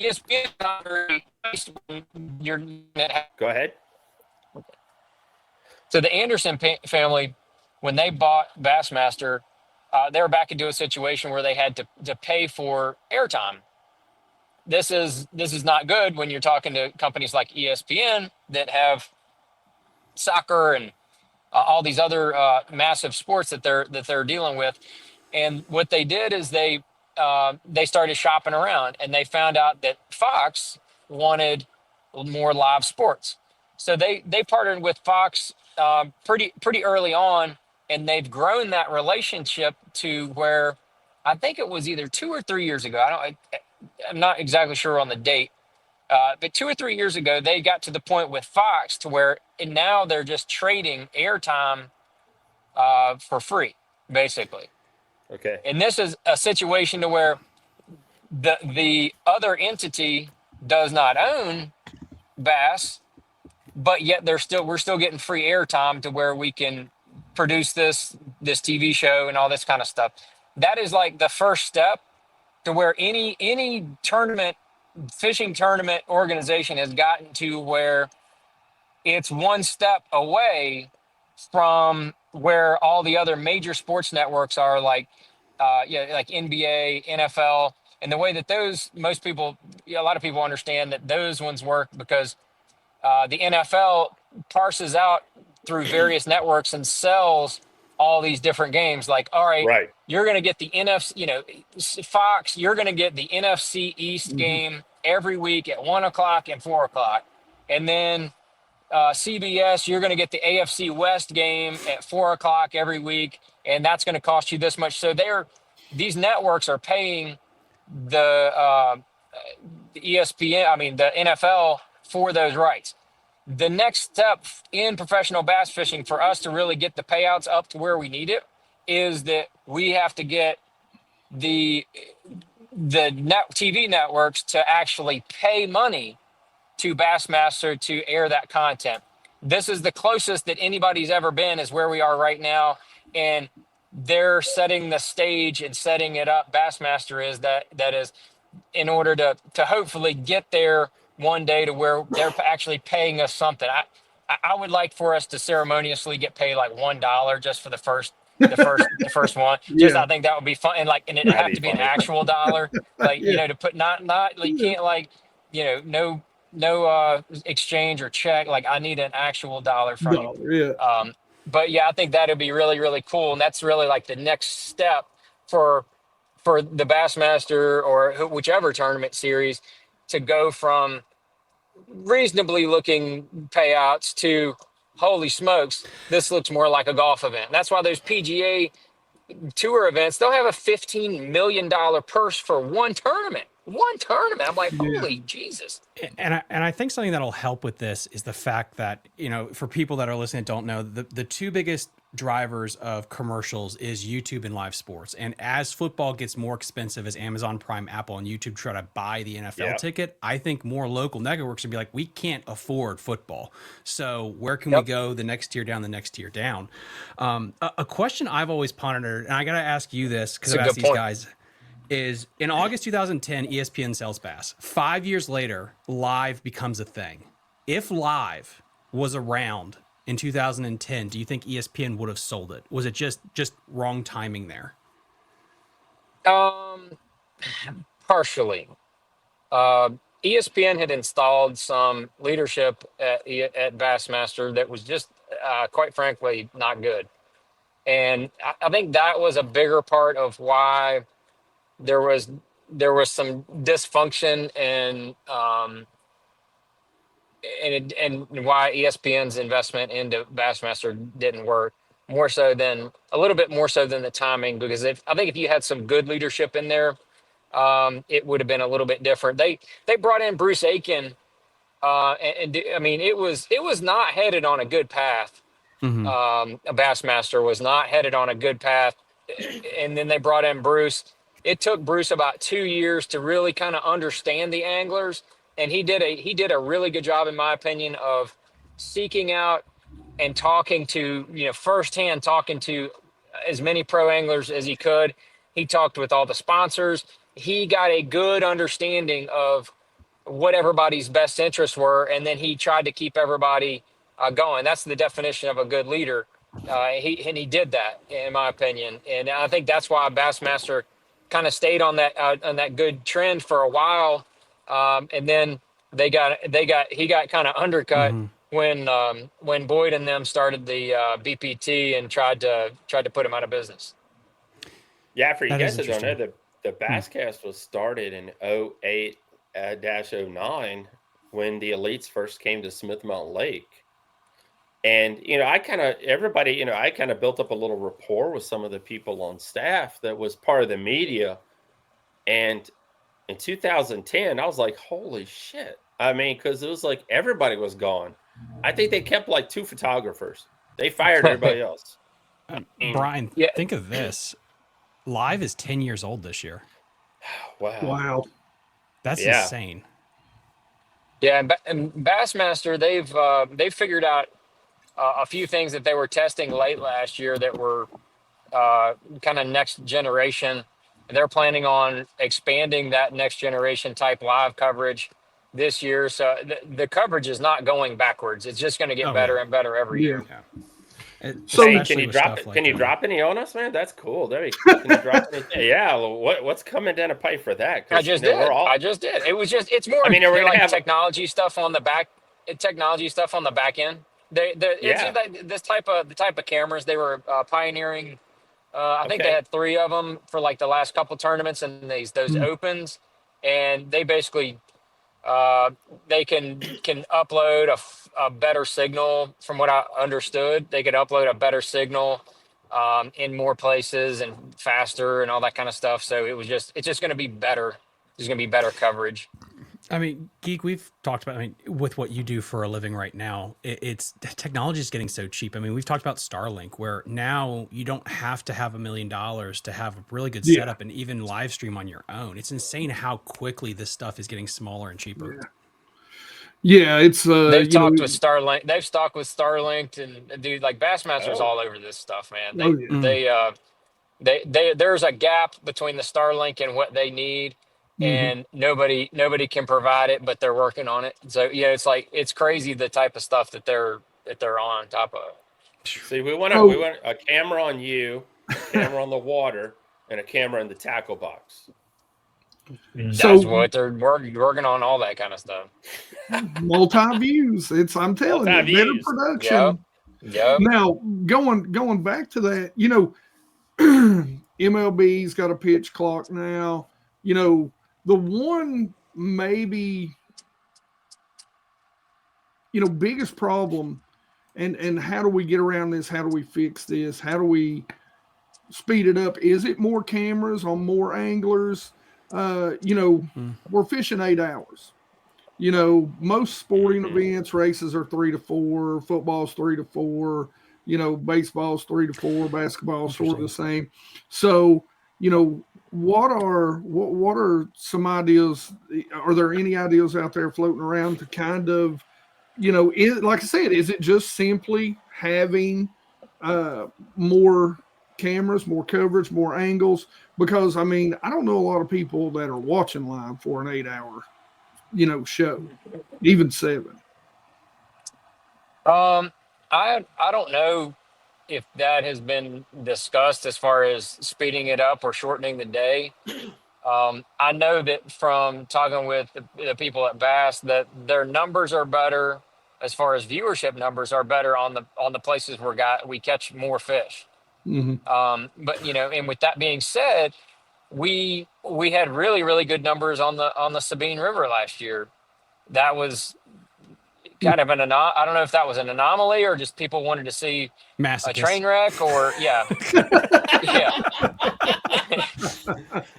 ESPN not very nice when you're Go ahead. so the Anderson family, when they bought Bassmaster, they were back into a situation where they had to pay for airtime. This is not good when you're talking to companies like ESPN that have soccer and all these other massive sports that they're dealing with. And what they did is they started shopping around, and they found out that Fox wanted more live sports. So they partnered with Fox pretty early on, and they've grown that relationship to where I think it was either 2 or 3 years ago. I'm not exactly sure on the date, but 2 or 3 years ago they got to the point with Fox to where and now they're just trading airtime for free, basically. Okay. And this is a situation to where the other entity does not own Bass, but yet we're still getting free airtime to where we can produce this TV show and all this kind of stuff. That is like the first step to where any tournament fishing tournament organization has gotten to where it's one step away from where all the other major sports networks are, like like NBA, NFL, and the way that those most people, a lot of people understand that those ones work because the NFL parses out through various networks and sells all these different games. Like, all right, Right. you're going to get the NFC, Fox, you're going to get the NFC East Mhm. game every week at 1 o'clock and 4 o'clock. And then CBS, you're going to get the AFC West game at 4 o'clock every week. And that's going to cost you this much. So these networks are paying the ESPN, I mean, the NFL for those rights. The next step in professional bass fishing for us to really get the payouts up to where we need it is that we have to get the TV networks to actually pay money to Bassmaster to air that content. This is the closest that anybody's ever been is where we are right now. And they're setting the stage and setting it up. Bassmaster is that is in order to hopefully get there one day to where they're actually paying us something. I would like for us to ceremoniously get paid like $1 just for the first one. Just Yeah. I think that would be fun, and it'd That'd have be to be an funny. actual dollar, like Yeah. to put not like you Yeah. can't like no exchange or check. Like I need an actual dollar from you. Dollar. Yeah. But yeah, I think that'd be really really cool, and that's really like the next step for the Bassmaster or whichever tournament series to go from reasonably looking payouts to holy smokes, this looks more like a golf event. That's why those PGA tour events, they'll have a $15 million purse for one tournament. One tournament. I'm like, Yeah. holy Jesus. And I think something that'll help with this is the fact that, for people that are listening that don't know, the two biggest drivers of commercials is YouTube and live sports. And as football gets more expensive, as Amazon Prime, Apple, and YouTube try to buy the NFL Yeah. ticket, I think more local networks would be like, we can't afford football. So where can we Yep. go the next tier down, the next tier down? A question I've always pondered, and I got to ask you this because It's a I've asked good these point. guys, is in August 2010, ESPN sells Bass. 5 years later, live becomes a thing. If live was around in 2010, do you think ESPN would have sold it? Was it just wrong timing there? Um, Partially. Uh, ESPN had installed some leadership at Bassmaster that was just, quite frankly, not good. And I think that was a bigger part of why there was some dysfunction and why ESPN's investment into Bassmaster didn't work more so than a little bit more so than the timing, because I think if you had some good leadership in there, it would have been a little bit different. They brought in Bruce Aiken, and I mean it was not headed on a good path. Mm-hmm. A Bassmaster was not headed on a good path, and then they brought in Bruce. It took Bruce about 2 years to really kind of understand the anglers, and he did a really good job, in my opinion, of seeking out and talking to firsthand, talking to as many pro anglers as he could. He talked with all the sponsors. He got a good understanding of what everybody's best interests were, and then he tried to keep everybody going. That's the definition of a good leader. He did that, in my opinion, and I think that's why Bassmaster kind of stayed on that good trend for a while, and then he got kind of undercut Mm-hmm. when Boyd and them started the BPT and tried to put him out of business. Yeah, for you That is guys that don't know, interesting. the Basscast was started in 08 dash '09 when the elites first came to Smith Mountain Lake. And I kind of built up a little rapport with some of the people on staff that was part of the media. And in 2010, I was like, holy shit. I mean, because it was like everybody was gone. I think they kept like 2 photographers. They fired everybody else. I mean, Brian, Yeah, think of this. Live is 10 years old this year. wow. Wow. That's Yeah. insane. yeah, and Bassmaster, they've figured out a few things that they were testing late last year that were kind of next generation. They're planning on expanding that next generation type live coverage this year. So the coverage is not going backwards. It's just going to get Oh, yeah. better and better every Yeah. year. Yeah. So Hey, Especially with stuff can like you drop any on us, man? That's cool. Can you drop anything? Yeah. Well, what's coming down the pipe for that? I Because just we're did. all. I just did. It was just. It's I more mean, are we gonna like have? technology stuff on the back end. It's Yeah. like this the type of cameras they were pioneering. I think they Okay. had three of them for like the last couple tournaments and those mm, opens, and they basically uh, they can upload a better signal. From what I understood, they could upload a better signal in more places and faster and all that kind of stuff. So it's just going to be better. There's going to be better coverage. I mean, Geek, we've talked about, I mean, with what you do for a living right now, it's technology is getting so cheap. I mean, we've talked about Starlink, where now you don't have to have $1 million to have a really good yeah. setup and even live stream on your own. It's insane how quickly this stuff is getting smaller and cheaper. Yeah. Yeah. It's They've talked with Starlink. They've talked with Starlink and dude, like Bassmasters Oh. all over this stuff, man. oh yeah. Mm. There's a gap between the Starlink and what they need, Hmm. and nobody can provide it, but they're working on it. So yeah, it's like it's crazy the type of stuff that they're on top of. See, we Oh, want a camera on you, a camera on the water, and a camera in the tackle box. That's so what they're working on, all that kind of stuff. multi views. I'm telling Multi you, better views. Yep, production. yep. Now going back to that, MLB's got a pitch clock now. The one maybe biggest problem, and how do we get around this? How do we fix this? How do we speed it up? Is it more cameras on more anglers? Mm. We're fishing 8 hours. Most sporting Hmm. events, races are 3 to 4, football's 3 to 4, baseball's 3 to 4, basketball's sort of the Interesting. same. So, what are some ideas? Are there any ideas out there floating around to kind of, like I said, is it just simply having uh, more cameras, more coverage, more angles? Because I mean, I don't know a lot of people that are watching live for an 8 hour show, even 7. Um, I don't know if that has been discussed as far as speeding it up or shortening the day. I know that from talking with the people at Bass that their numbers are better as far as viewership numbers are better on the places where we catch more fish. Mm-hmm. But and with that being said, we had really good numbers on the Sabine River last year. That was kind of I don't know if that was an anomaly or just people wanted to see a Masochist. train wreck or yeah, yeah.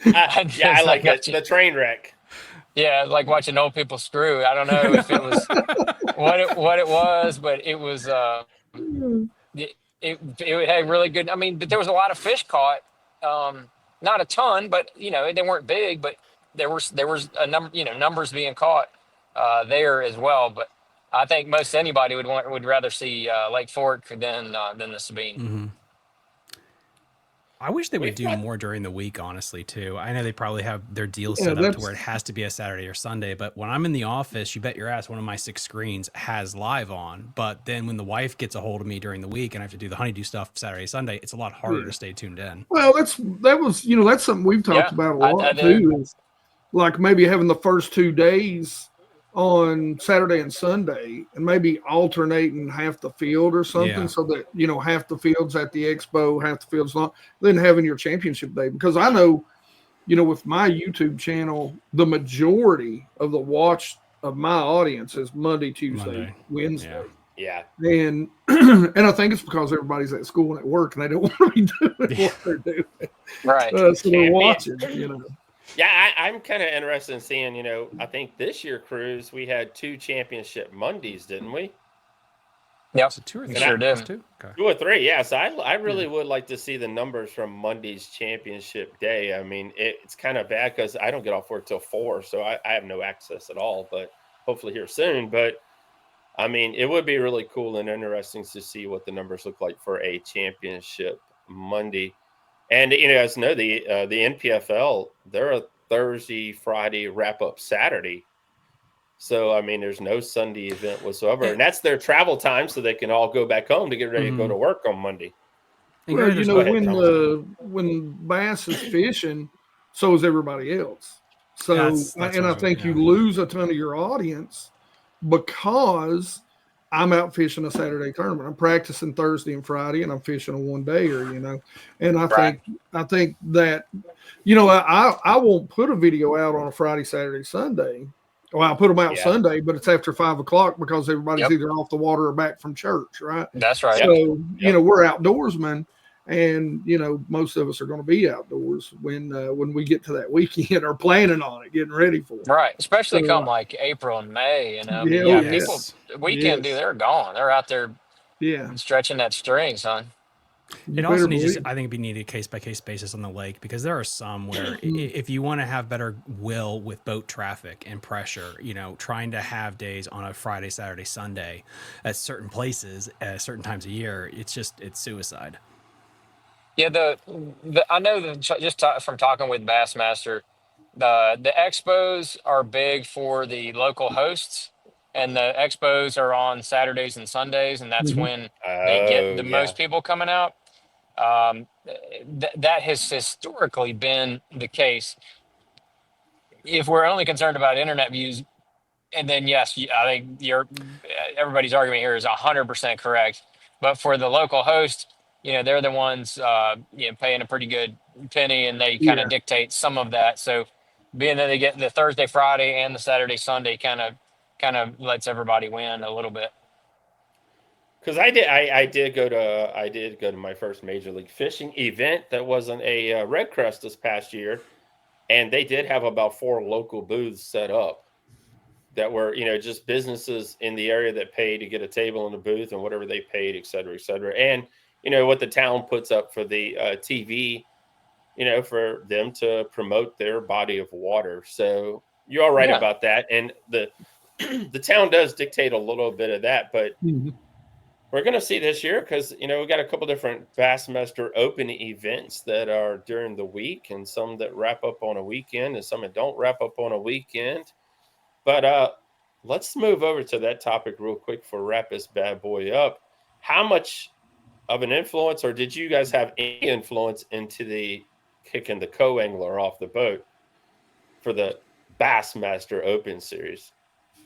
Yeah, I It's like like it. The train wreck. yeah, like watching old people screw. I don't know if it was what it was, but it was it had really good. I mean, but there was a lot of fish caught. Um, Not a ton, but they weren't big, but there was a number numbers being caught there as well. But I think most anybody would rather see Lake Fork than the Sabine. Hmm. I wish they would We've do got more during the week, honestly, too. I know they probably have their deal Yeah, set up to where it that's has to be a Saturday or Sunday, but when I'm in the office, you bet your ass one of my 6 screens has live on. But then when the wife gets a hold of me during the week and I have to do the honeydew stuff Saturday, Sunday, it's a lot harder yeah. to stay tuned in. Well, that's something we've talked Yeah, about a I lot do. too. Is like maybe having the first 2 days, on Saturday and Sunday, and maybe alternating half the field or something, Yeah. so that half the field's at the expo, half the field's not. Then having your championship day, because I know with my YouTube channel, the majority of the watch of my audience is Monday, Tuesday, Monday. Yeah. Wednesday, Yeah. and and I think it's because everybody's at school and at work, and they don't want to be doing Yeah. what they're doing, Right. so they're Can be. watching. Yeah, I'm kind of interested in seeing, I think this year, Cruise, we had two championship Mondays, didn't we? Yep. So two or We And three? I, sure Just did. two? Okay. two or three, yeah. So I Yeah, really would like to see the numbers from Monday's championship day. I mean, it's kind of bad because I don't get off work till 4, so I have no access at all. But hopefully here soon. But I mean, it would be really cool and interesting to see what the numbers look like for a championship Monday. And as you know, the NPFL, they're a Thursday, Friday wrap up Saturday. So I mean, there's no Sunday event whatsoever, And, and that's their travel time, so they can all go back home to get ready to go mhm. to work on Monday. And well, granted, there's Go no ahead, when Thomas. bass is fishing, so is everybody else. So, that's and what I I was, think you yeah. lose a ton of your audience because I'm out fishing a Saturday tournament. I'm practicing Thursday and Friday, and I'm fishing a one dayer. And Right. I think that I won't put a video out on a Friday, Saturday, Sunday. Well, I'll put them out Yeah, Sunday, but it's after 5 o'clock because everybody's Yep. either off the water or back from church, right? That's right. yep, So, yep. we're outdoorsmen, and most of us are going to be outdoors when we get to that weekend or planning on it, getting ready for it. Right. Especially So, come like April and May. I mean, yeah, oh yeah, yeah, people Yes. weekend, dude, yes, they're gone. They're out there yeah, stretching that string, son. you It better also needs believe to, it. I think, be needed case by case basis on the lake because there are some where Mm, if you want to have better will with boat traffic and pressure, trying to have days on a Friday, Saturday, Sunday at certain places at certain times of year, it's suicide. Yeah, the I know that from talking with Bassmaster, the expos are big for the local hosts, and the expos are on Saturdays and Sundays, and that's mhm, when they get Oh the yeah, most people coming out. Um, that has historically been the case. If we're only concerned about internet views, and then yes, I think everybody's argument here is 100% correct. But for the local host, they're the ones paying a pretty good penny, and they kind of yeah, dictate some of that. So being that they get the Thursday, Friday, and the Saturday, Sunday, kind of lets everybody win a little bit. because I did go to my first major league fishing event that wasn't a Red Crest this past year, and they did have about 4 local booths set up that were just businesses in the area that pay to get a table in the booth and whatever they paid, et cetera, et cetera. And what the town puts up for the TV, for them to promote their body of water. So you're all right Yeah, about that. And the the town does dictate a little bit of that, but mhm, we're going to see this year because we got a couple different Bassmaster Open events that are during the week, and some that wrap up on a weekend, and some that don't wrap up on a weekend. But let's move over to that topic real quick for wrap this bad boy up. How much of an influence, or did you guys have any influence into the kicking the co-angler off the boat for the Bassmaster Open series?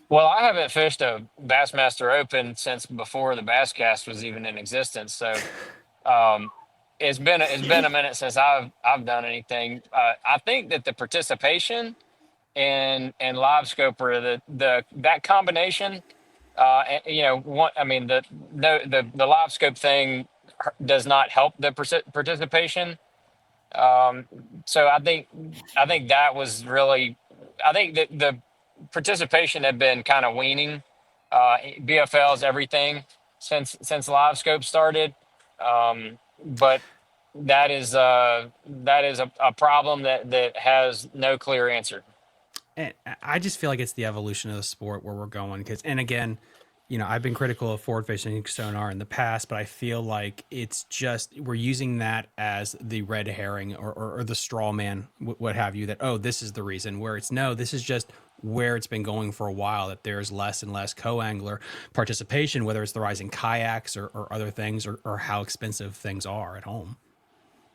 well, I haven't fished a Bassmaster Open since before the Basscast was even in existence. So um, it's been a minute since I've done anything. I think that the participation and live scoper, the that combination, one, I mean, the no the live scope thing does not help the participation. um so I think that was really, I think that the participation had been kind of weaning, BFL's everything since live scope started. But that is a problem that has no clear answer. And I just feel like it's the evolution of the sport where we're going. Because, and again, I've been critical of forward facing sonar in the past, but I feel like it's just we're using that as the red herring or the straw man, what have you. That this is the reason. Where it's no, this is just where it's been going for a while. That there's less and less co-angler participation, whether it's the rising kayaks or other things, or how expensive things are at home.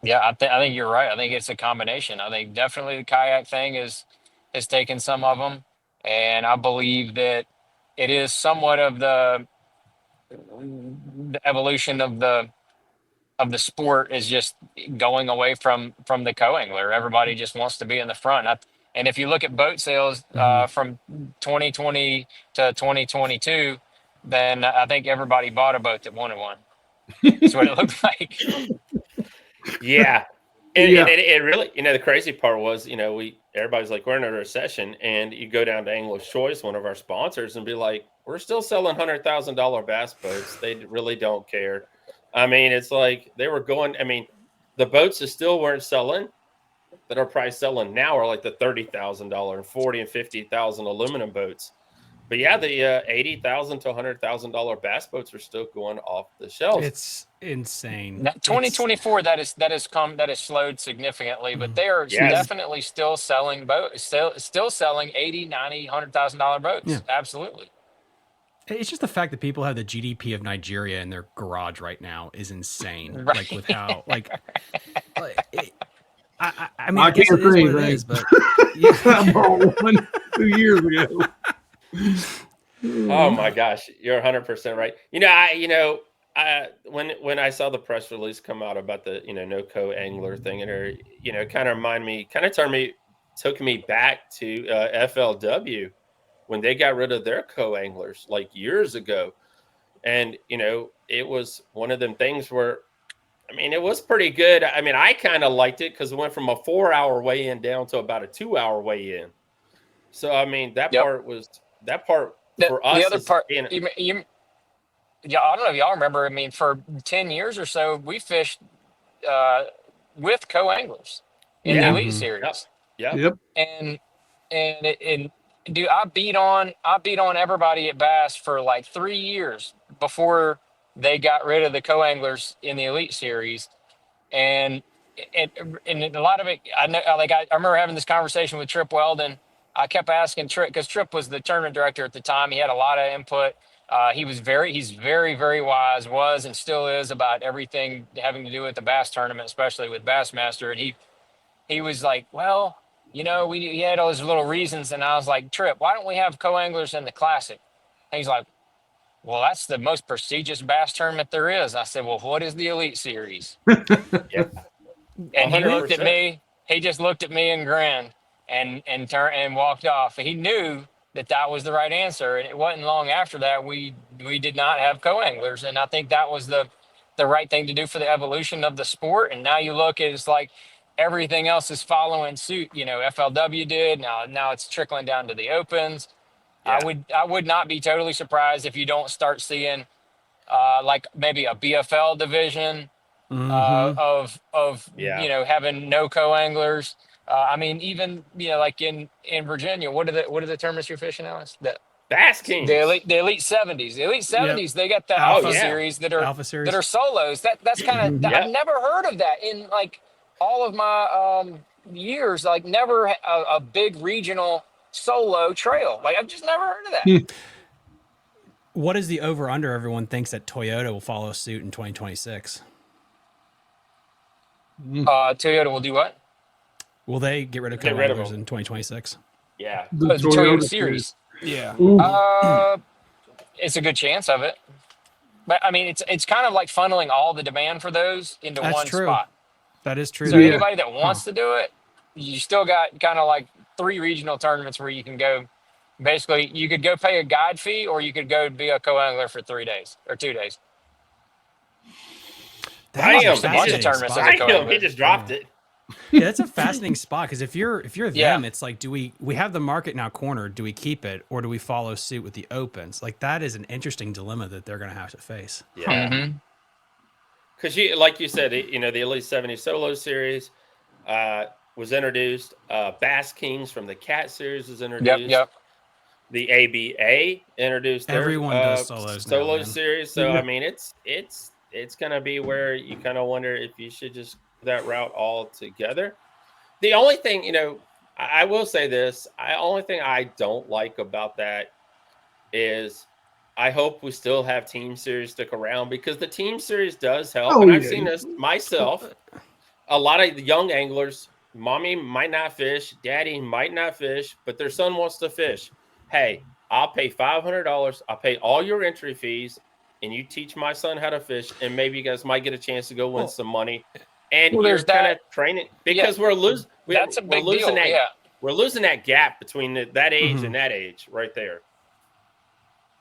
Yeah, I think you're right. I think it's a combination. I think definitely the kayak thing is taken some of them, And I believe that it is somewhat of the evolution of the sport is just going away from the co-angler. Everybody just wants to be in the front. And if you look at boat sales from 2020 to 2022, then I think everybody bought a boat that wanted one. That's what it looked like. Yeah. And Yeah. it really, the crazy part was, everybody's like, we're in a recession. And you go down to English Choice, one of our sponsors, and be like, we're still selling $100,000 bass boats. They really don't care. I mean, it's like they were going, the boats that still weren't selling that are probably selling now are like the $30,000 and 40 and 50,000 aluminum boats. But yeah, the $80,000 to $100,000 bass boats are still going off the shelves. It's insane. 2024 that has slowed significantly, but they are Yes. definitely still selling boats, still selling 80, 90, $100,000 boats. Yeah. Absolutely. It's just the fact that people have the GDP of Nigeria in their garage right now is insane. Right. Like with how I mean, I I guess can't it is say what it anything. is, but yeah. I bought one 2 years ago. Oh my gosh, you're 100% right. When I saw the press release come out about the no co-angler thing, and kind of took me back to FLW when they got rid of their co-anglers like years ago, and it was one of them things where it was pretty good. I kind of liked it because it went from a 4-hour weigh-in down to about a 2-hour weigh-in. So that Yep. part for The us other is part, yeah, I don't know if y'all remember. For 10 years or so, we fished uh, with co-anglers in the Yeah. Elite Mhm. Series, Yep. Yep. and dude, I beat on everybody at Bass for like 3 years before they got rid of the co-anglers in the Elite Series, and and a lot of it, I know, I remember having this conversation with Trip Weldon. I kept asking Trip because Trip was the tournament director at the time. He had a lot of input. He's very, very wise, was and still is about everything having to do with the bass tournament, especially with Bassmaster. And he was like, well, he had all those little reasons, and I was like, Trip, why don't we have co-anglers in the Classic? And he's like, well, that's the most prestigious bass tournament there is. I said, well, what is the Elite Series? Yeah. And he looked at 100%. me. He just looked at me and grinned and turned and walked off. He knew that was the right answer. And it wasn't long after that we did not have co-anglers. And I think that was the right thing to do for the evolution of the sport. And now you look at it's like everything else is following suit. FLW did. Now it's trickling down to the opens. Yeah. I would not be totally surprised if you don't start seeing like maybe a BFL division of Yeah. having no co-anglers. Even like in Virginia, what are the tournaments you're fishing, Alice? Bass Kings. The elite 70s. The elite 70s, they got the Alpha. Alpha Oh, yeah. series that Alpha series. are solos. That's kind of I've Yep. never heard of that in like all of my years. Like never a big regional solo trail. Like I've just never heard of that. What is the over under everyone thinks that Toyota will follow suit in 2026? Toyota will do what? Will they get rid of Get rid of co-anglers them. in 2026? Yeah. The The Toyota series. Yeah. Ooh. It's a good chance of it. But it's kind of like funneling all the demand for those into That's one true. spot. That is true. So Yeah. anybody that wants to do it, you still got kind of like 3 regional tournaments where you can go. Basically, you could go pay a guide fee, or you could go be a co-angler for 3 days or 2 days. That is Damn. a There's a bunch of fascinating tournaments spot. as a co-angler. He just dropped it. Yeah, that's a fascinating spot because if you're them, Yeah. it's like, do we have the market now cornered? Do we keep it or do we follow suit with the opens? Like that is an interesting dilemma that they're going to have to face. Yeah. Mhm. Because like you said, the Elite 70 Solo Series was introduced. Bass Kings from the Cat Series was introduced. Yep. The ABA introduced their Everyone does solos now, solo man. series. So Yeah. it's gonna be where you kind of wonder if you should just go that route altogether. The only thing, I will say this: only thing I don't like about that is I hope we still have team series stick around because the team series does help. Oh, And I've yeah. seen this myself. A lot of the young anglers, mommy might not fish, daddy might not fish, but their son wants to fish. hey, I'll pay $500. I'll pay all your entry fees, and you teach my son how to fish, and maybe you guys might get a chance to go win some money. And Well, you're there's kind that. of training Yeah, because we're that's a big losing deal. that Yeah. we're losing that gap between that age and Mhm. that age right there.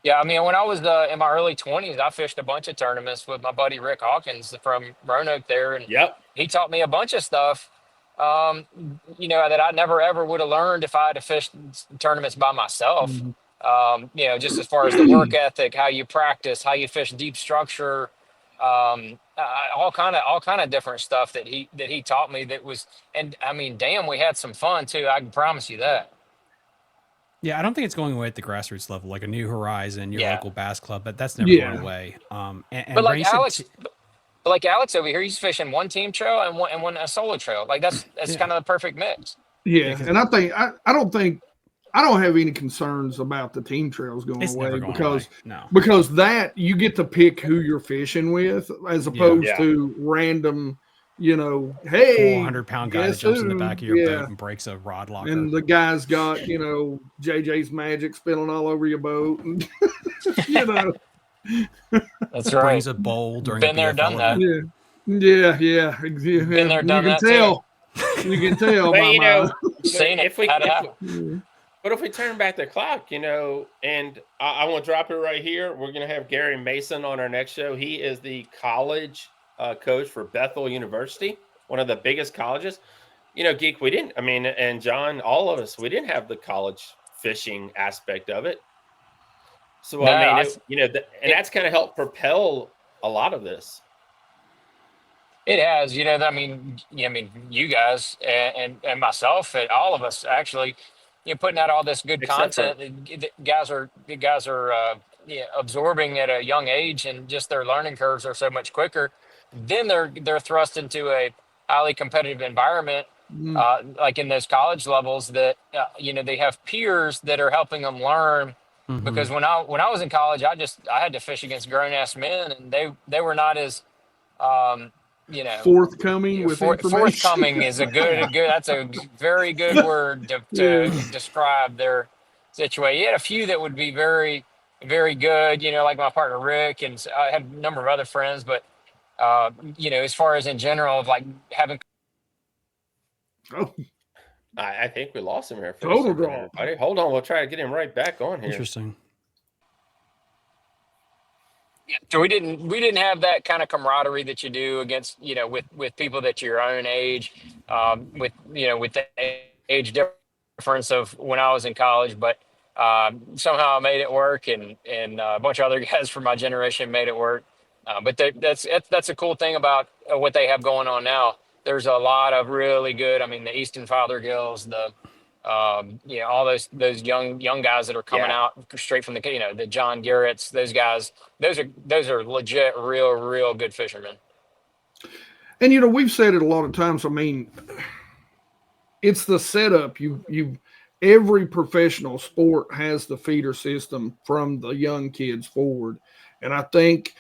Yeah, I mean, when I was in my early 20s, I fished a bunch of tournaments with my buddy Rick Hawkins from Roanoke there, and Yep. he taught me a bunch of stuff, um, that I never ever would have learned if I had to fish tournaments by myself. Mhm. Just as far as the work ethic, how you practice, how you fish deep structure, all kind of different stuff that he taught me. That was, and I mean, damn, we had some fun too. I can promise you that. Yeah, I don't think it's going away at the grassroots level, like a New Horizon, your Yeah, local bass club, but that's never going Yeah. away. but And like Ray said, Alex. But like Alex over here, he's fishing one team trail and one a solo trail. Like that's yeah, kind of the perfect mix. yeah, Yeah. because And I don't have any concerns about the team trails going it's never away going because away. No. that you get to pick who you're fishing with as Yeah. opposed Yeah. to random, hey, 400-pound guy that guess jumps in the who? back of your boat Yeah. and breaks a rod locker. And the guy's got, JJ's magic spilling all over your boat. And, you know, That's right. Brings a bowl during a Been there, BFL done that. event. yeah. Yeah, yeah, Been yeah. there, You done can that too. tell. You can tell But by my. Seen it. if we Had it if happen. but if we turn back the clock, and I want to drop it right here. We're going to have Gary Mason on our next show. He is the college coach for Bethel University, one of the biggest colleges. Geek, we didn't, I mean, and John, all of us, we didn't have the college fishing aspect of it. So, No, I mean, I. and It, that's kind of helped propel a lot of this, It has, you guys and myself and all of us actually, putting out all this good except for, content. The guys are absorbing at a young age, and just their learning curves are so much quicker. Then they're thrust into a highly competitive environment, Mm, like in those college levels that they have peers that are helping them learn. Hmm. Because when I was in college, I had to fish against grown ass men, and they were not as um, you know, forthcoming with information. forthcoming is a Yeah. good. That's a very good word to Yeah. describe their situation. You had a few that would be very, very good. Like my partner Rick, and I had a number of other friends. But as far as in general of like having. Oh, I think we lost him here for a total second, draw. everybody. Hold on. We'll try to get him right back on here. Interesting. So we didn't have that kind of camaraderie that you do against with people that your own age, with the age difference of when I was in college, but somehow I made it work, and a bunch of other guys from my generation made it work. But that's a cool thing about what they have going on now. There's a lot of really good. I mean, the Easton Fothergills, all those young guys that are coming Yeah. out straight from the John Garrett's, those guys, those are legit, real good fishermen. And we've said it a lot of times. I mean, it's the setup. You every professional sport has the feeder system from the young kids forward, and I think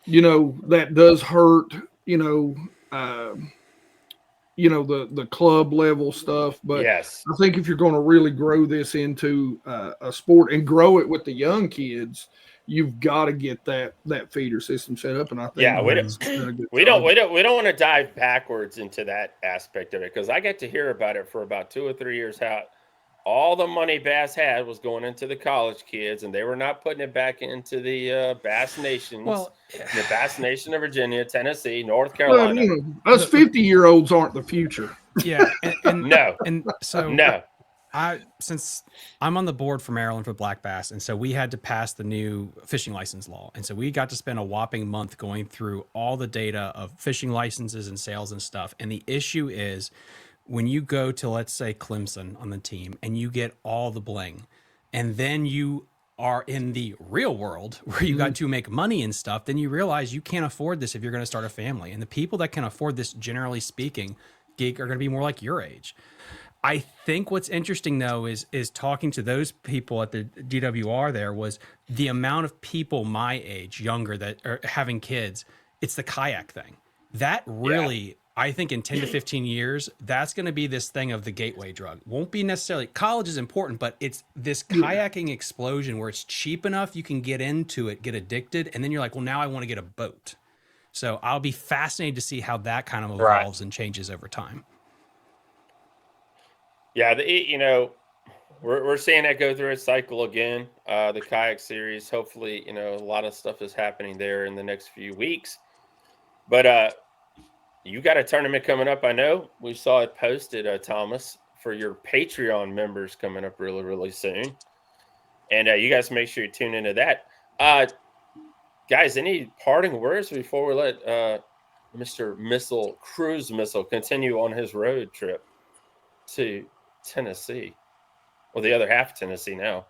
that does hurt. Uh, the club level stuff, but Yes. I think if you're going to really grow this into a sport and grow it with the young kids, you've got to get that feeder system set up. And I think Yeah, we Rick's don't, done a good we job. don't, we don't, we don't want to dive backwards into that aspect of it because I get to hear about it for about 2 or 3 years. How all the money Bass had was going into the college kids, and they were not putting it back into the Bass Nations, Well, the Bass Nation of Virginia, Tennessee, North Well, Carolina. us 50-year-olds aren't the future. yeah, and No, so no, since I'm on the board for Maryland for black bass, and so we had to pass the new fishing license law, and so we got to spend a whopping month going through all the data of fishing licenses and sales and stuff. And the issue is when you go to, let's say, Clemson on the team and you get all the bling, and then you are in the real world where you got to make money and stuff, then you realize you can't afford this if you're going to start a family. And the people that can afford this, generally speaking, geek, are going to be more like your age. I think what's interesting though is talking to those people at the DWR there was the amount of people my age, younger, that are having kids. It's the kayak thing that really I think in 10 to 15 years, that's going to be this thing of the gateway drug. Won't be necessarily, college is important, but it's this kayaking explosion where it's cheap enough you can get into it, get addicted, and then you're like, well, now I want to get a boat. So I'll be fascinated to see how that kind of Right. evolves and changes over time. Yeah, we're seeing that go through its cycle again. The kayak series, hopefully, a lot of stuff is happening there in the next few weeks. But you got a tournament coming up. I know we saw it posted, Thomas, for your Patreon members coming up really, really soon. And you guys make sure you tune into that. Guys, any parting words before we let Mr. Cruise Missile, continue on his road trip to Tennessee? Well, the other half of Tennessee now.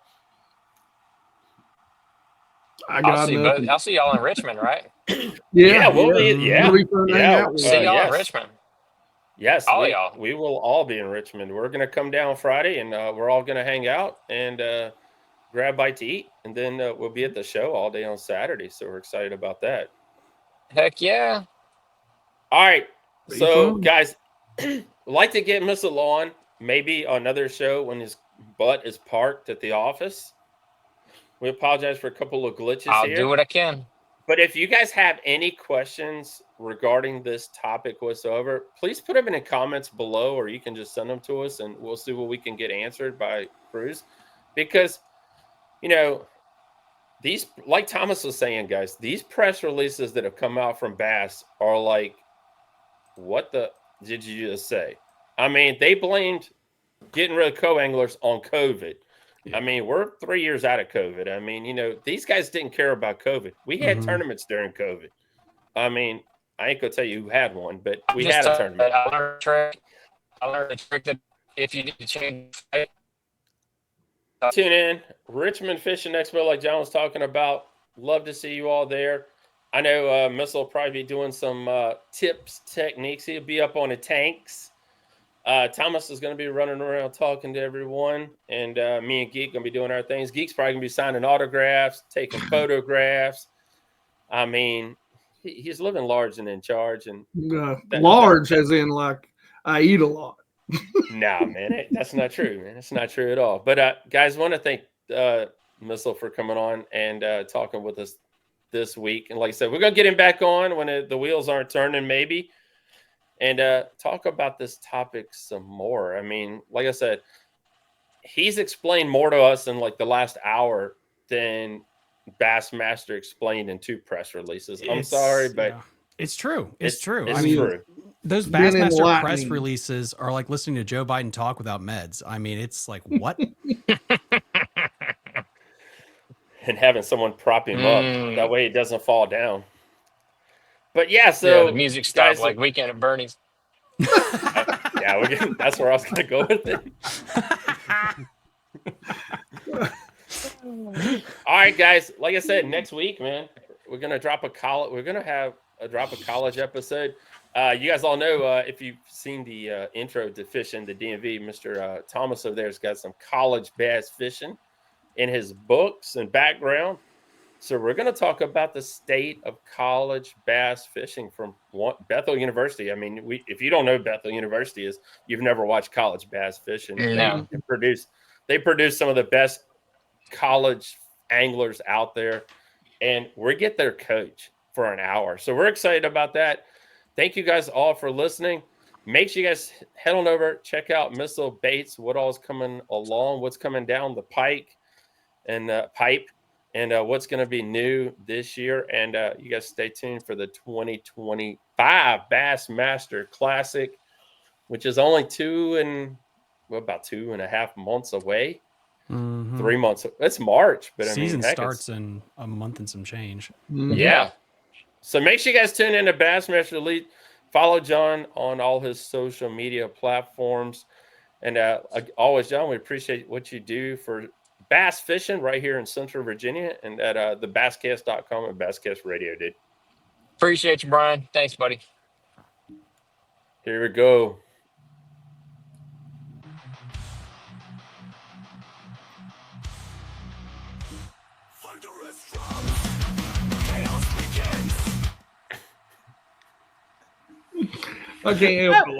I'll see y'all in Richmond, right? We'll be. Yeah, It'll be fun to hang out with. See y'all in yes. Richmond. Yes, All y'all. we will all be in Richmond. We're going to come down Friday, and we're all going to hang out and grab a bite to eat, and then we'll be at the show all day on Saturday. So we're excited about that. Heck yeah! All right, Be so fun. guys, like to get Mr. on maybe another show when his butt is parked at the office. We apologize for a couple of glitches I'll here. do what I can. But if you guys have any questions regarding this topic whatsoever, please put them in the comments below, or you can just send them to us, and we'll see what we can get answered by Cruz. Because, these, like Thomas was saying, guys, these press releases that have come out from Bass are like, what the did you just say? I mean, they blamed getting rid of co-anglers on COVID. Yeah. I mean, we're 3 years out of COVID. I mean, these guys didn't care about COVID. We had tournaments during COVID. I mean, I ain't gonna tell you who had one, but we had a tournament. I learned a trick that if you need to change, Tune in, Richmond Fishing Expo, like John was talking about. Love to see you all there. I know Missile will probably be doing some tips, techniques. He'll be up on the tanks. Thomas is going to be running around talking to everyone, and me and Geek going to be doing our things. Geek's probably going to be signing autographs, taking photographs. I mean, he's living large and in charge. And large as in like I eat a lot. No, man, that's not true, man. It's not true at all. But guys, want to thank Missile for coming on and talking with us this week. And like I said, we're going to get him back on when the wheels aren't turning, maybe. And talk about this topic some more. I mean, like I said, he's explained more to us in like the last hour than Bassmaster explained in 2 press releases. I'm sorry, but it's true. It's true. It's I mean, true. Those Bassmaster press releases are like listening to Joe Biden talk without meds. I mean, it's like, what? And having someone prop him up. That way he doesn't fall down. But yeah, so the music stopped like Weekend at Bernie's. That's where I was going to go with it. All right, guys. Like I said, next week, man, we're going to drop a college. We're going to have a college episode. You guys all know if you've seen the intro to fishing the DMV, Mr. Thomas over there has got some college bass fishing in his books and background. So we're going to talk about the state of college bass fishing from Bethel University. I mean, if you don't know Bethel University is, you've never watched college bass fishing. No. They produce some of the best college anglers out there, and we get their coach for an hour. So we're excited about that. Thank you guys all for listening. Make sure you guys head on over, check out Missile Baits, what all is coming along, what's coming down the pike and pipe. And what's going to be new this year. And you guys stay tuned for the 2025 Bassmaster Classic, which is only about 2.5 months away. 3 months. It's March, but season starts in a month and some change. Yeah. So make sure you guys tune in to Bassmaster Elite. Follow John on all his social media platforms. And always, John, we appreciate what you do for bass fishing right here in Central Virginia and at thebasscast.com and Basscast Radio, dude. Appreciate you, Brian. Thanks, buddy. Here we go. Chaos begins. I can't help it.